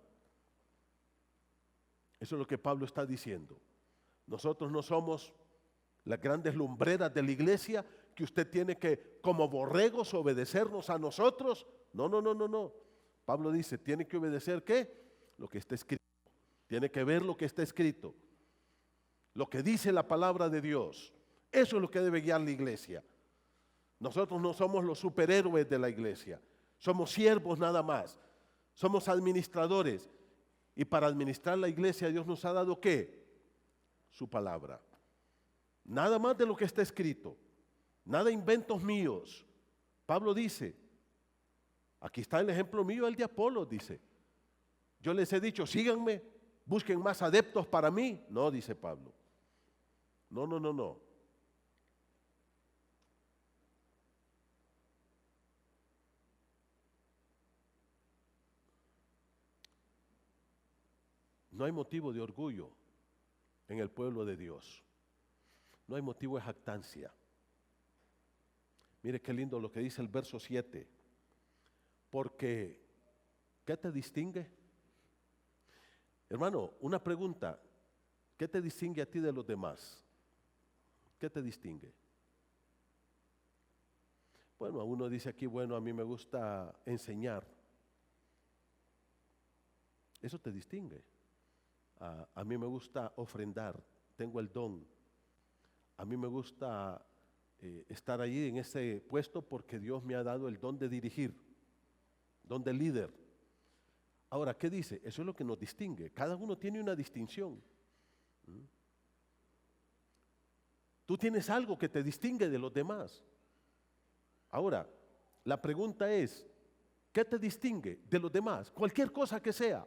Eso es lo que Pablo está diciendo. Nosotros no somos las grandes lumbreras de la iglesia que usted tiene que, como borregos, obedecernos a nosotros. No. Pablo dice, tiene que obedecer ¿qué? Lo que está escrito. Tiene que ver lo que está escrito, lo que dice la palabra de Dios. Eso es lo que debe guiar la iglesia. Nosotros no somos los superhéroes de la iglesia, somos siervos nada más, somos administradores. Y para administrar la iglesia Dios nos ha dado ¿qué? Su palabra. Nada más de lo que está escrito, nada inventos míos. Pablo dice, aquí está el ejemplo mío, el de Apolo, dice. Yo les he dicho, síganme, busquen más adeptos para mí. No, dice Pablo. No. No hay motivo de orgullo en el pueblo de Dios. No hay motivo de jactancia. Mire qué lindo lo que dice el verso 7. Porque, ¿qué te distingue? Hermano, una pregunta. ¿Qué te distingue a ti de los demás? ¿Qué te distingue? Bueno, uno dice aquí, bueno, a mí me gusta enseñar. Eso te distingue. A mí me gusta ofrendar, tengo el don. A mí me gusta estar allí en ese puesto porque Dios me ha dado el don de dirigir, don de líder. Ahora, ¿qué dice? Eso es lo que nos distingue. Cada uno tiene una distinción. Tú tienes algo que te distingue de los demás. Ahora, la pregunta es, ¿qué te distingue de los demás? Cualquier cosa que sea.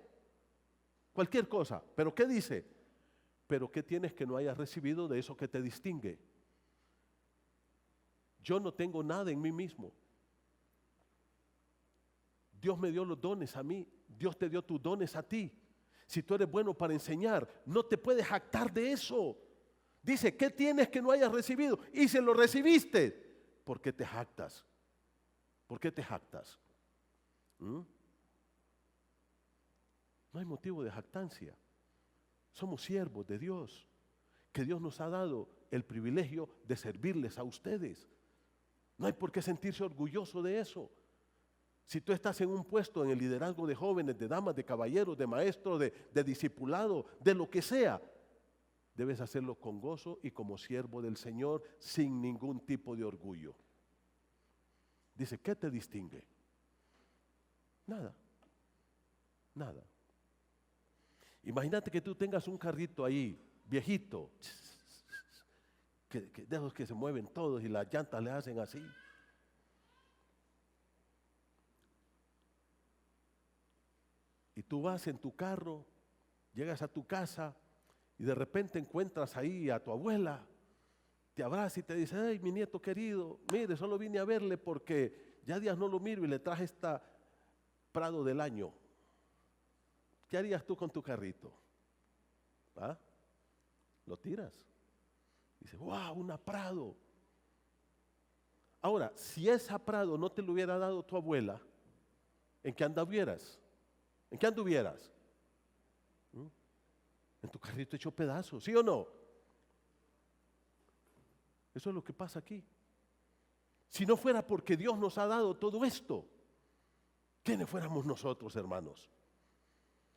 Cualquier cosa. ¿Pero qué dice? Pero ¿qué tienes que no hayas recibido de eso que te distingue? Yo no tengo nada en mí mismo. Dios me dio los dones a mí. Dios te dio tus dones a ti. Si tú eres bueno para enseñar, no te puedes jactar de eso. Dice, ¿qué tienes que no hayas recibido? Y se lo recibiste. ¿Por qué te jactas? ¿Por qué te jactas? No hay motivo de jactancia. Somos siervos de Dios, que Dios nos ha dado el privilegio de servirles a ustedes. No hay por qué sentirse orgulloso de eso. Si tú estás en un puesto en el liderazgo de jóvenes, de damas, de caballeros, de maestros, de discipulado, de lo que sea, debes hacerlo con gozo y como siervo del Señor, sin ningún tipo de orgullo. Dice, ¿qué te distingue? Nada. Nada. Imagínate que tú tengas un carrito ahí, viejito, de esos que se mueven todos y las llantas le hacen así. Y tú vas en tu carro, llegas a tu casa y de repente encuentras ahí a tu abuela, te abraza y te dice, ay, mi nieto querido, mire, solo vine a verle porque ya días no lo miro y le traje esta Prado del año. ¿Qué harías tú con tu carrito? ¿Ah? Lo tiras. Dice, wow, una Prado. Ahora, si esa Prado no te lo hubiera dado tu abuela, ¿en qué anduvieras? ¿En qué anduvieras? En tu carrito hecho pedazos, ¿sí o no? Eso es lo que pasa aquí. Si no fuera porque Dios nos ha dado todo esto, ¿quiénes fuéramos nosotros, hermanos?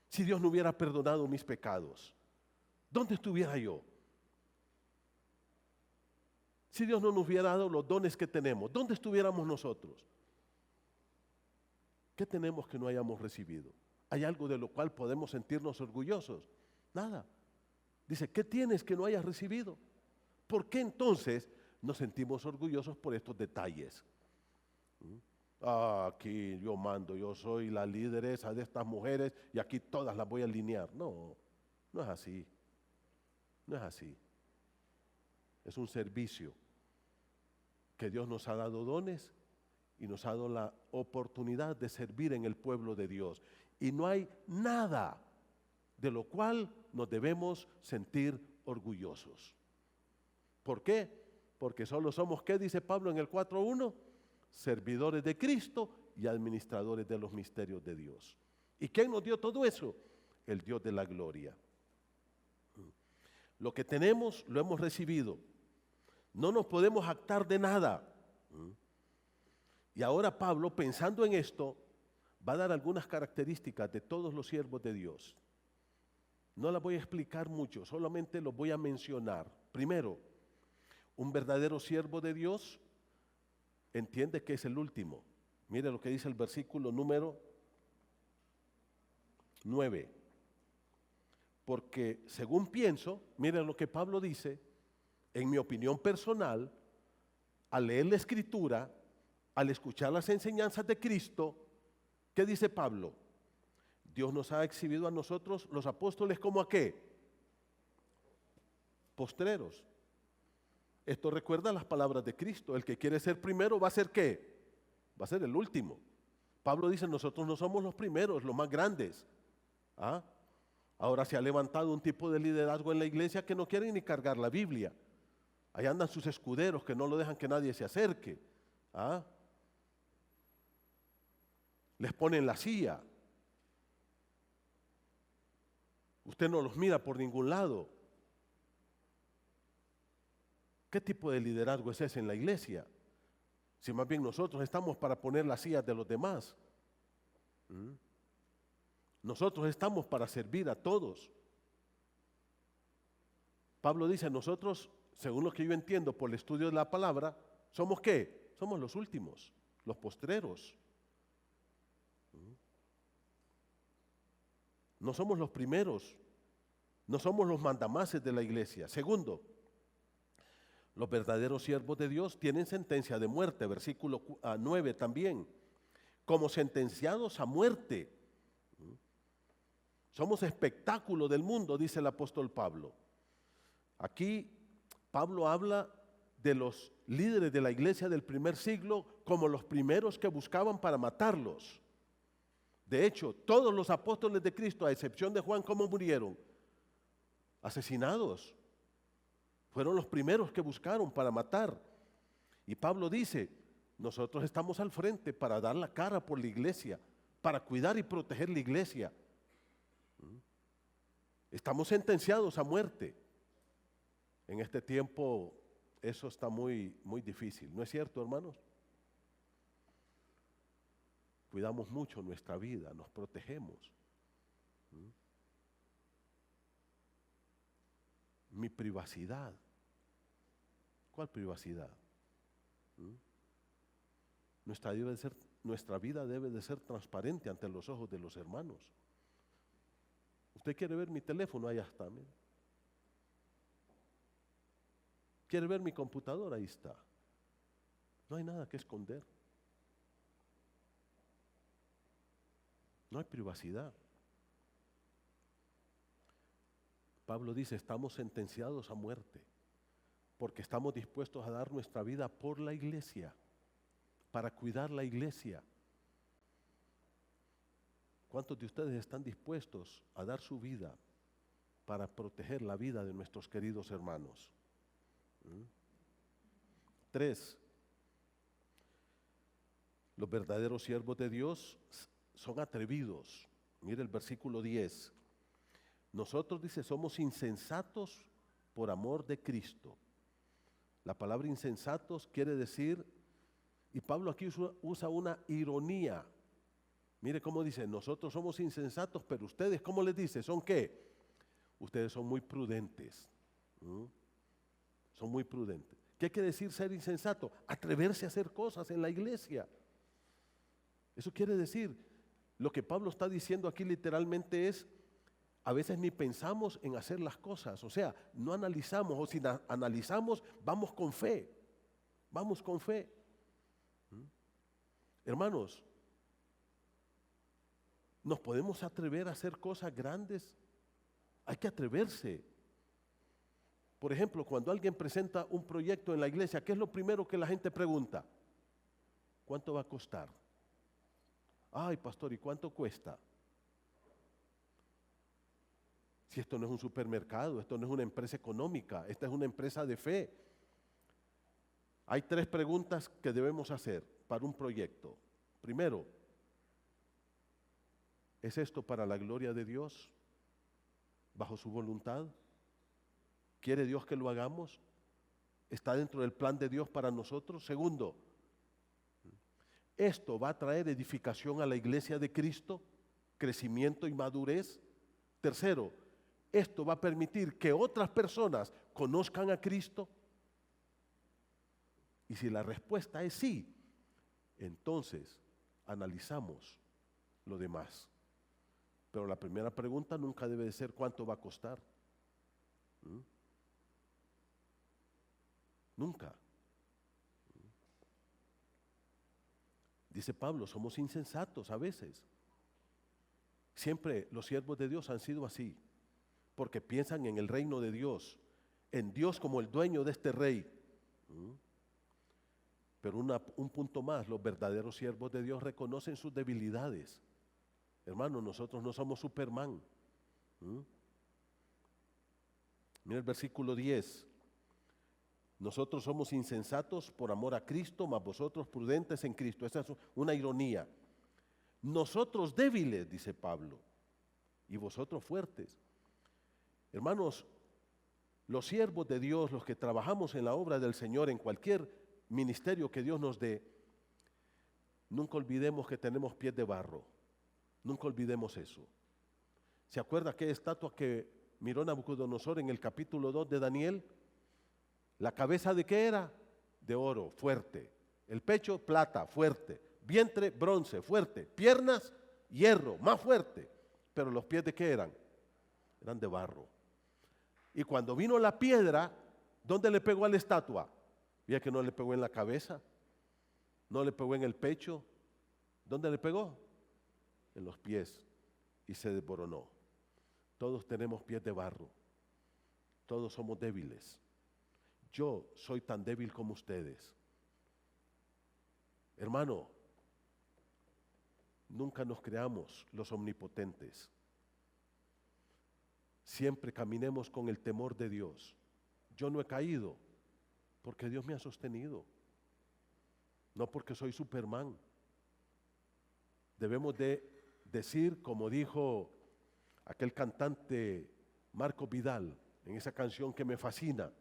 Si Dios no hubiera perdonado mis pecados, ¿dónde estuviera yo? Si Dios no nos hubiera dado los dones que tenemos, ¿dónde estuviéramos nosotros? ¿Qué tenemos que no hayamos recibido? ¿Hay algo de lo cual podemos sentirnos orgullosos? Nada. Dice, ¿qué tienes que no hayas recibido? ¿Por qué entonces nos sentimos orgullosos por estos detalles? Aquí yo mando, yo soy la lideresa de estas mujeres y aquí todas las voy a alinear. No, no es así. No es así. Es un servicio que Dios nos ha dado dones y nos ha dado la oportunidad de servir en el pueblo de Dios. Y no hay nada de lo cual nos debemos sentir orgullosos. ¿Por qué? Porque solo somos, ¿qué dice Pablo en el 4:1? Servidores de Cristo y administradores de los misterios de Dios. ¿Y quién nos dio todo eso? El Dios de la gloria. Lo que tenemos lo hemos recibido. No nos podemos jactar de nada. Y ahora Pablo, pensando en esto, va a dar algunas características de todos los siervos de Dios. No las voy a explicar mucho, solamente los voy a mencionar. Primero, un verdadero siervo de Dios entiende que es el último. Mire lo que dice el versículo número 9. Porque según pienso, miren lo que Pablo dice, en mi opinión personal, al leer la Escritura, al escuchar las enseñanzas de Cristo, ¿qué dice Pablo? Dios nos ha exhibido a nosotros, los apóstoles, ¿como a qué? Postreros. Esto recuerda las palabras de Cristo. El que quiere ser primero va a ser ¿qué? Va a ser el último. Pablo dice, nosotros no somos los primeros, los más grandes. ¿Ah? Ahora se ha levantado un tipo de liderazgo en la iglesia que no quieren ni cargar la Biblia. Ahí andan sus escuderos que no lo dejan que nadie se acerque. ¿Ah? Les ponen la silla. Usted no los mira por ningún lado. ¿Qué tipo de liderazgo es ese en la iglesia? Si más bien nosotros estamos para poner las sillas de los demás. Nosotros estamos para servir a todos. Pablo dice, nosotros, según lo que yo entiendo por el estudio de la palabra, ¿somos qué? Somos los últimos, los postreros. No somos los primeros, no somos los mandamases de la iglesia. Segundo, los verdaderos siervos de Dios tienen sentencia de muerte, versículo 9 también, como sentenciados a muerte. Somos espectáculo del mundo, dice el apóstol Pablo. Aquí Pablo habla de los líderes de la iglesia del primer siglo como los primeros que buscaban para matarlos. De hecho, todos los apóstoles de Cristo, a excepción de Juan, ¿cómo murieron? Asesinados. Fueron los primeros que buscaron para matar. Y Pablo dice, nosotros estamos al frente para dar la cara por la iglesia, para cuidar y proteger la iglesia. Estamos sentenciados a muerte. En este tiempo eso está muy, muy difícil. ¿No es cierto, hermanos? Cuidamos mucho nuestra vida, nos protegemos. Mi privacidad. ¿Cuál privacidad? Nuestra vida debe de ser transparente ante los ojos de los hermanos. ¿Usted quiere ver mi teléfono? Ahí está. Mire. ¿Quiere ver mi computadora? Ahí está. No hay nada que esconder. No hay privacidad. Pablo dice, estamos sentenciados a muerte porque estamos dispuestos a dar nuestra vida por la iglesia, para cuidar la iglesia. ¿Cuántos de ustedes están dispuestos a dar su vida para proteger la vida de nuestros queridos hermanos? 3. Los verdaderos siervos de Dios son atrevidos. Mire el versículo 10. Nosotros, dice, somos insensatos por amor de Cristo. La palabra insensatos quiere decir, y Pablo aquí usa una ironía. Mire cómo dice, nosotros somos insensatos, pero ustedes, ¿cómo les dice? ¿Son qué? Ustedes son muy prudentes. Son muy prudentes. ¿Qué quiere decir ser insensato? Atreverse a hacer cosas en la iglesia. Eso quiere decir, lo que Pablo está diciendo aquí literalmente es, a veces ni pensamos en hacer las cosas, o sea, no analizamos, o si analizamos, vamos con fe. Vamos con fe. Hermanos, ¿nos podemos atrever a hacer cosas grandes? Hay que atreverse. Por ejemplo, cuando alguien presenta un proyecto en la iglesia, ¿qué es lo primero que la gente pregunta? ¿Cuánto va a costar? Ay, pastor, ¿y cuánto cuesta? Si esto no es un supermercado, esto no es una empresa económica, esta es una empresa de fe. Hay 3 preguntas que debemos hacer para un proyecto. Primero, ¿es esto para la gloria de Dios? ¿Bajo su voluntad? ¿Quiere Dios que lo hagamos? ¿Está dentro del plan de Dios para nosotros? Segundo, ¿esto va a traer edificación a la iglesia de Cristo? ¿Crecimiento y madurez? Tercero, ¿esto va a permitir que otras personas conozcan a Cristo? Y si la respuesta es sí, entonces analizamos lo demás. Pero la primera pregunta nunca debe de ser ¿cuánto va a costar? Nunca. Dice Pablo, somos insensatos a veces. Siempre los siervos de Dios han sido así, porque piensan en el reino de Dios, en Dios como el dueño de este rey. Pero un punto más, los verdaderos siervos de Dios reconocen sus debilidades. Hermano, nosotros no somos Superman. Mira el versículo 10. Nosotros somos insensatos por amor a Cristo, mas vosotros prudentes en Cristo. Esa es una ironía. Nosotros débiles, dice Pablo, y vosotros fuertes. Hermanos, los siervos de Dios, los que trabajamos en la obra del Señor, en cualquier ministerio que Dios nos dé, nunca olvidemos que tenemos pies de barro. Nunca olvidemos eso. ¿Se acuerda aquella estatua que miró Nabucodonosor en el capítulo 2 de Daniel? ¿La cabeza de qué era? De oro, fuerte. El pecho, plata, fuerte. Vientre, bronce, fuerte. Piernas, hierro, más fuerte. Pero los pies ¿de qué eran? Eran de barro. Y cuando vino la piedra, ¿dónde le pegó a la estatua? ¿Vía que no le pegó en la cabeza? ¿No le pegó en el pecho? ¿Dónde le pegó? En los pies. Y se desboronó. Todos tenemos pies de barro. Todos somos débiles. Yo soy tan débil como ustedes. Hermano, nunca nos creamos los omnipotentes. Siempre caminemos con el temor de Dios. Yo no he caído porque Dios me ha sostenido, no porque soy Superman. Debemos de decir, como dijo aquel cantante Marco Vidal en esa canción que me fascina,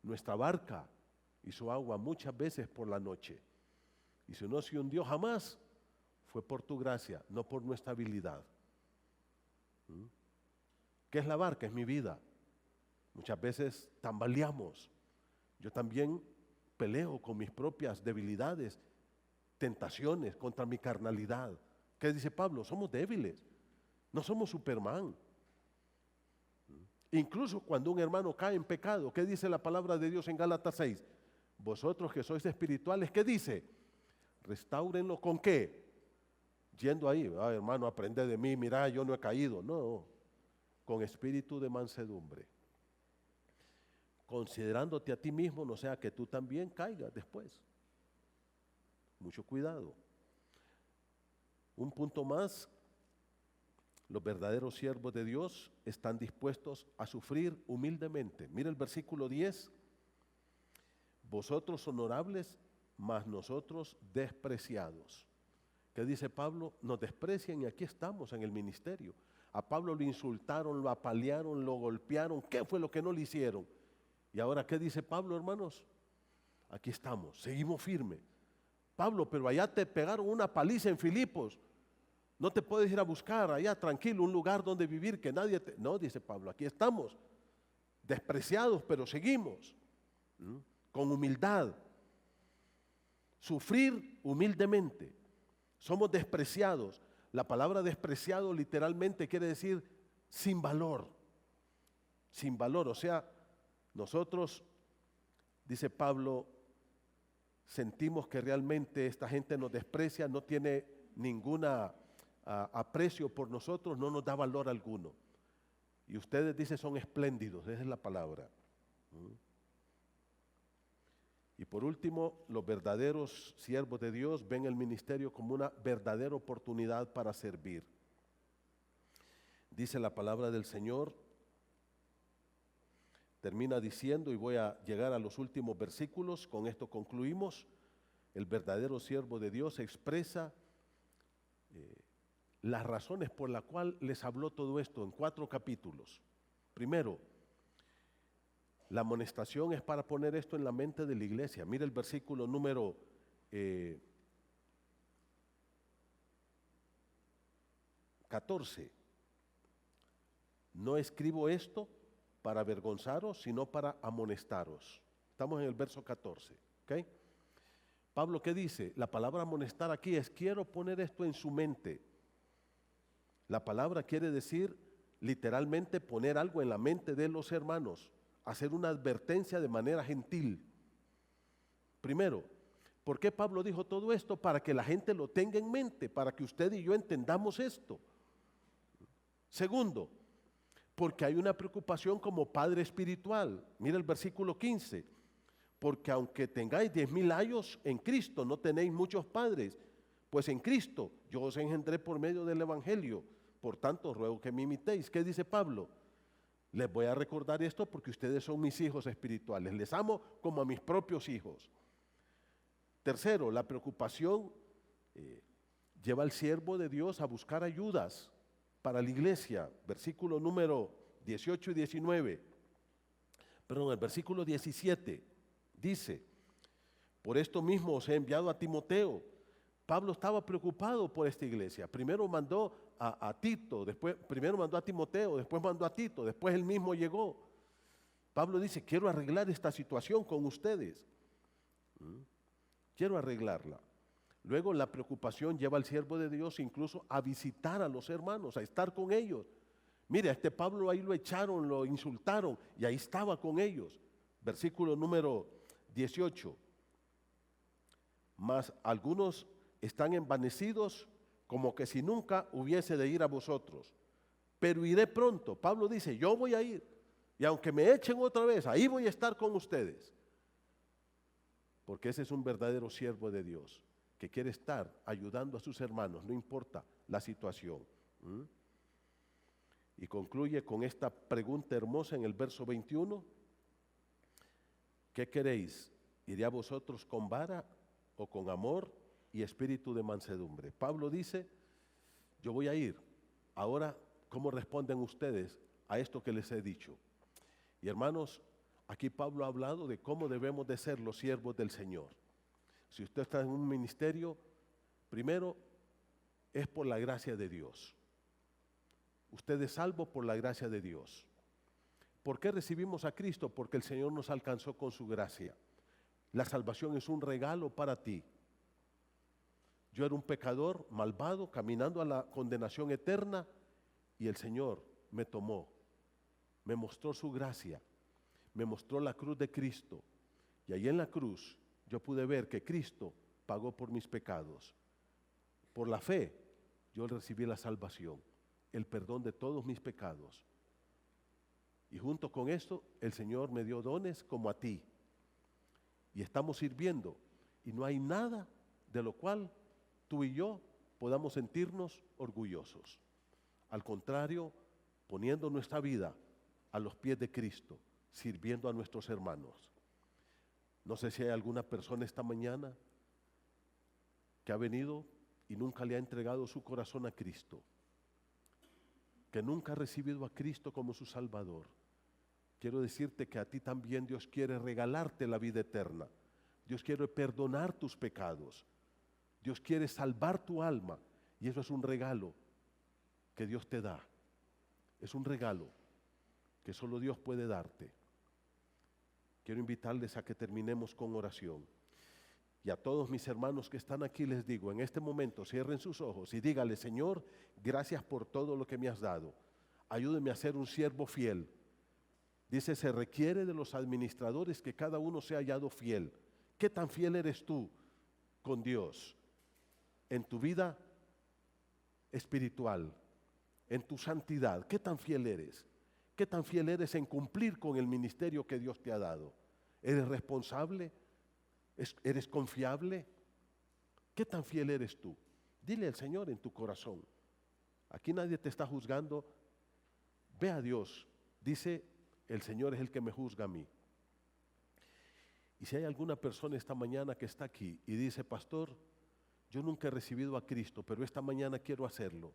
nuestra barca hizo agua muchas veces por la noche, y si no se hundió jamás, fue por tu gracia, no por nuestra habilidad. ¿Qué es la barca? Es mi vida. Muchas veces tambaleamos. Yo también peleo con mis propias debilidades, tentaciones, contra mi carnalidad. ¿Qué dice Pablo? Somos débiles, no somos Superman. Incluso cuando un hermano cae en pecado, ¿qué dice la palabra de Dios en Gálatas 6? Vosotros que sois espirituales, ¿qué dice? Restáurenlo ¿con qué? Yendo ahí, hermano, aprende de mí, mira, yo no he caído. No, con espíritu de mansedumbre. Considerándote a ti mismo, no sea que tú también caigas después. Mucho cuidado. Un punto más, los verdaderos siervos de Dios están dispuestos a sufrir humildemente. Mira el versículo 10. Vosotros honorables, mas nosotros despreciados. ¿Qué dice Pablo? Nos desprecian y aquí estamos en el ministerio. A Pablo lo insultaron, lo apalearon, lo golpearon. ¿Qué fue lo que no le hicieron? Y ahora, ¿qué dice Pablo, hermanos? Aquí estamos, seguimos firmes. Pablo, pero allá te pegaron una paliza en Filipos. No te puedes ir a buscar allá tranquilo un lugar donde vivir que nadie te... No, dice Pablo, aquí estamos, despreciados, pero seguimos. Con humildad. Sufrir humildemente. Somos despreciados. La palabra despreciado literalmente quiere decir sin valor. Sin valor, o sea, nosotros, dice Pablo, sentimos que realmente esta gente nos desprecia, no tiene ninguna aprecio por nosotros, no nos da valor alguno. Y ustedes, dice, son espléndidos, esa es la palabra. Y por último, los verdaderos siervos de Dios ven el ministerio como una verdadera oportunidad para servir. Dice la palabra del Señor, termina diciendo, y voy a llegar a los últimos versículos, con esto concluimos. El verdadero siervo de Dios expresa las razones por las cuales les habló todo esto en 4 capítulos. Primero, la amonestación es para poner esto en la mente de la iglesia. Mira el versículo número 14. no escribo esto para avergonzaros, sino para amonestaros. Estamos en el verso 14, ¿ok? Pablo, ¿qué dice? La palabra amonestar aquí es: quiero poner esto en su mente. La palabra quiere decir literalmente poner algo en la mente de los hermanos, hacer una advertencia de manera gentil. Primero, ¿por qué Pablo dijo todo esto? Para que la gente lo tenga en mente, para que usted y yo entendamos esto. Segundo, porque hay una preocupación como padre espiritual. Mira el versículo 15. Porque aunque tengáis 10,000 años en Cristo, no tenéis muchos padres, pues en Cristo yo os engendré por medio del Evangelio. Por tanto, ruego que me imitéis. ¿Qué dice Pablo? Les voy a recordar esto porque ustedes son mis hijos espirituales. Les amo como a mis propios hijos. Tercero, la preocupación lleva al siervo de Dios a buscar ayudas para la iglesia. Versículo número 18 y 19. Perdón, el versículo 17 dice: por esto mismo os he enviado a Timoteo. Pablo estaba preocupado por esta iglesia. Primero mandó a Tito, primero mandó a Timoteo, después mandó a Tito, después él mismo llegó. Pablo dice: quiero arreglar esta situación con ustedes. Quiero arreglarla. Luego la preocupación lleva al siervo de Dios incluso a visitar a los hermanos, a estar con ellos. Mire, a este Pablo ahí lo echaron, lo insultaron y ahí estaba con ellos. Versículo número 18. Mas algunos están envanecidos como que si nunca hubiese de ir a vosotros. Pero iré pronto. Pablo dice: yo voy a ir. Y aunque me echen otra vez, ahí voy a estar con ustedes. Porque ese es un verdadero siervo de Dios, que quiere estar ayudando a sus hermanos, no importa la situación. Y concluye con esta pregunta hermosa en el verso 21. ¿Qué queréis? ¿Iré a vosotros con vara o con amor y espíritu de mansedumbre? Pablo dice: yo voy a ir. Ahora, ¿cómo responden ustedes a esto que les he dicho? Y hermanos, aquí Pablo ha hablado de cómo debemos de ser los siervos del Señor. Si usted está en un ministerio, primero es por la gracia de Dios. Usted es salvo por la gracia de Dios. ¿Por qué recibimos a Cristo? Porque el Señor nos alcanzó con su gracia. La salvación es un regalo para ti. Yo era un pecador malvado, caminando a la condenación eterna, y el Señor me tomó, me mostró su gracia, me mostró la cruz de Cristo, y ahí en la cruz yo pude ver que Cristo pagó por mis pecados. Por la fe yo recibí la salvación, el perdón de todos mis pecados. Y junto con esto el Señor me dio dones como a ti. Y estamos sirviendo, y no hay nada de lo cual tú y yo podamos sentirnos orgullosos. Al contrario, poniendo nuestra vida a los pies de Cristo, sirviendo a nuestros hermanos. No sé si hay alguna persona esta mañana que ha venido y nunca le ha entregado su corazón a Cristo, que nunca ha recibido a Cristo como su Salvador. Quiero decirte que a ti también Dios quiere regalarte la vida eterna. Dios quiere perdonar tus pecados. Dios quiere salvar tu alma, y eso es un regalo que Dios te da. Es un regalo que solo Dios puede darte. Quiero invitarles a que terminemos con oración. Y a todos mis hermanos que están aquí les digo, en este momento cierren sus ojos y díganle: Señor, gracias por todo lo que me has dado. Ayúdeme a ser un siervo fiel. Dice: se requiere de los administradores que cada uno sea hallado fiel. ¿Qué tan fiel eres tú con Dios en tu vida espiritual, en tu santidad? ¿Qué tan fiel eres? ¿Qué tan fiel eres en cumplir con el ministerio que Dios te ha dado? ¿Eres responsable? ¿Eres confiable? ¿Qué tan fiel eres tú? Dile al Señor en tu corazón. Aquí nadie te está juzgando. Ve a Dios. Dice: el Señor es el que me juzga a mí. Y si hay alguna persona esta mañana que está aquí y dice: pastor, yo nunca he recibido a Cristo, pero esta mañana quiero hacerlo.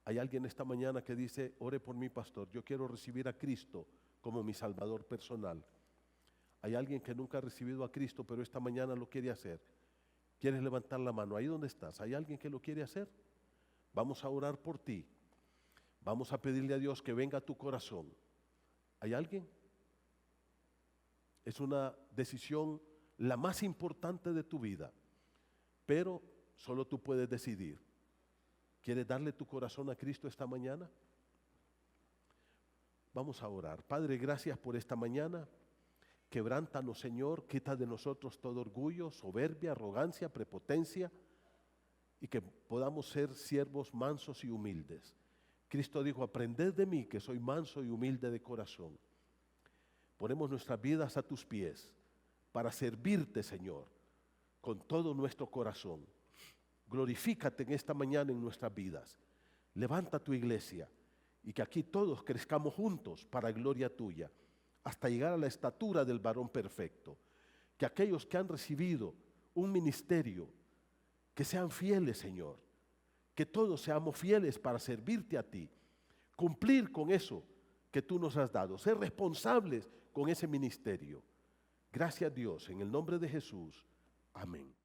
Hay alguien esta mañana que dice: ore por mí, pastor, yo quiero recibir a Cristo como mi Salvador personal. Hay alguien que nunca ha recibido a Cristo, pero esta mañana lo quiere hacer. ¿Quieres levantar la mano? Ahí donde estás, ¿hay alguien que lo quiere hacer? Vamos a orar por ti. Vamos a pedirle a Dios que venga a tu corazón. ¿Hay alguien? Es una decisión la más importante de tu vida, pero solo tú puedes decidir. ¿Quieres darle tu corazón a Cristo esta mañana? Vamos a orar. Padre, gracias por esta mañana. Quebrántanos, Señor, quita de nosotros todo orgullo, soberbia, arrogancia, prepotencia, y que podamos ser siervos mansos y humildes. Cristo dijo, aprended de mí que soy manso y humilde de corazón. Ponemos nuestras vidas a tus pies para servirte, Señor, con todo nuestro corazón. Glorifícate en esta mañana en nuestras vidas. Levanta tu iglesia y que aquí todos crezcamos juntos para gloria tuya, hasta llegar a la estatura del varón perfecto. Que aquellos que han recibido un ministerio, que sean fieles, Señor. Que todos seamos fieles para servirte a ti, cumplir con eso que tú nos has dado, ser responsables con ese ministerio. Gracias, Dios, en el nombre de Jesús. Amén.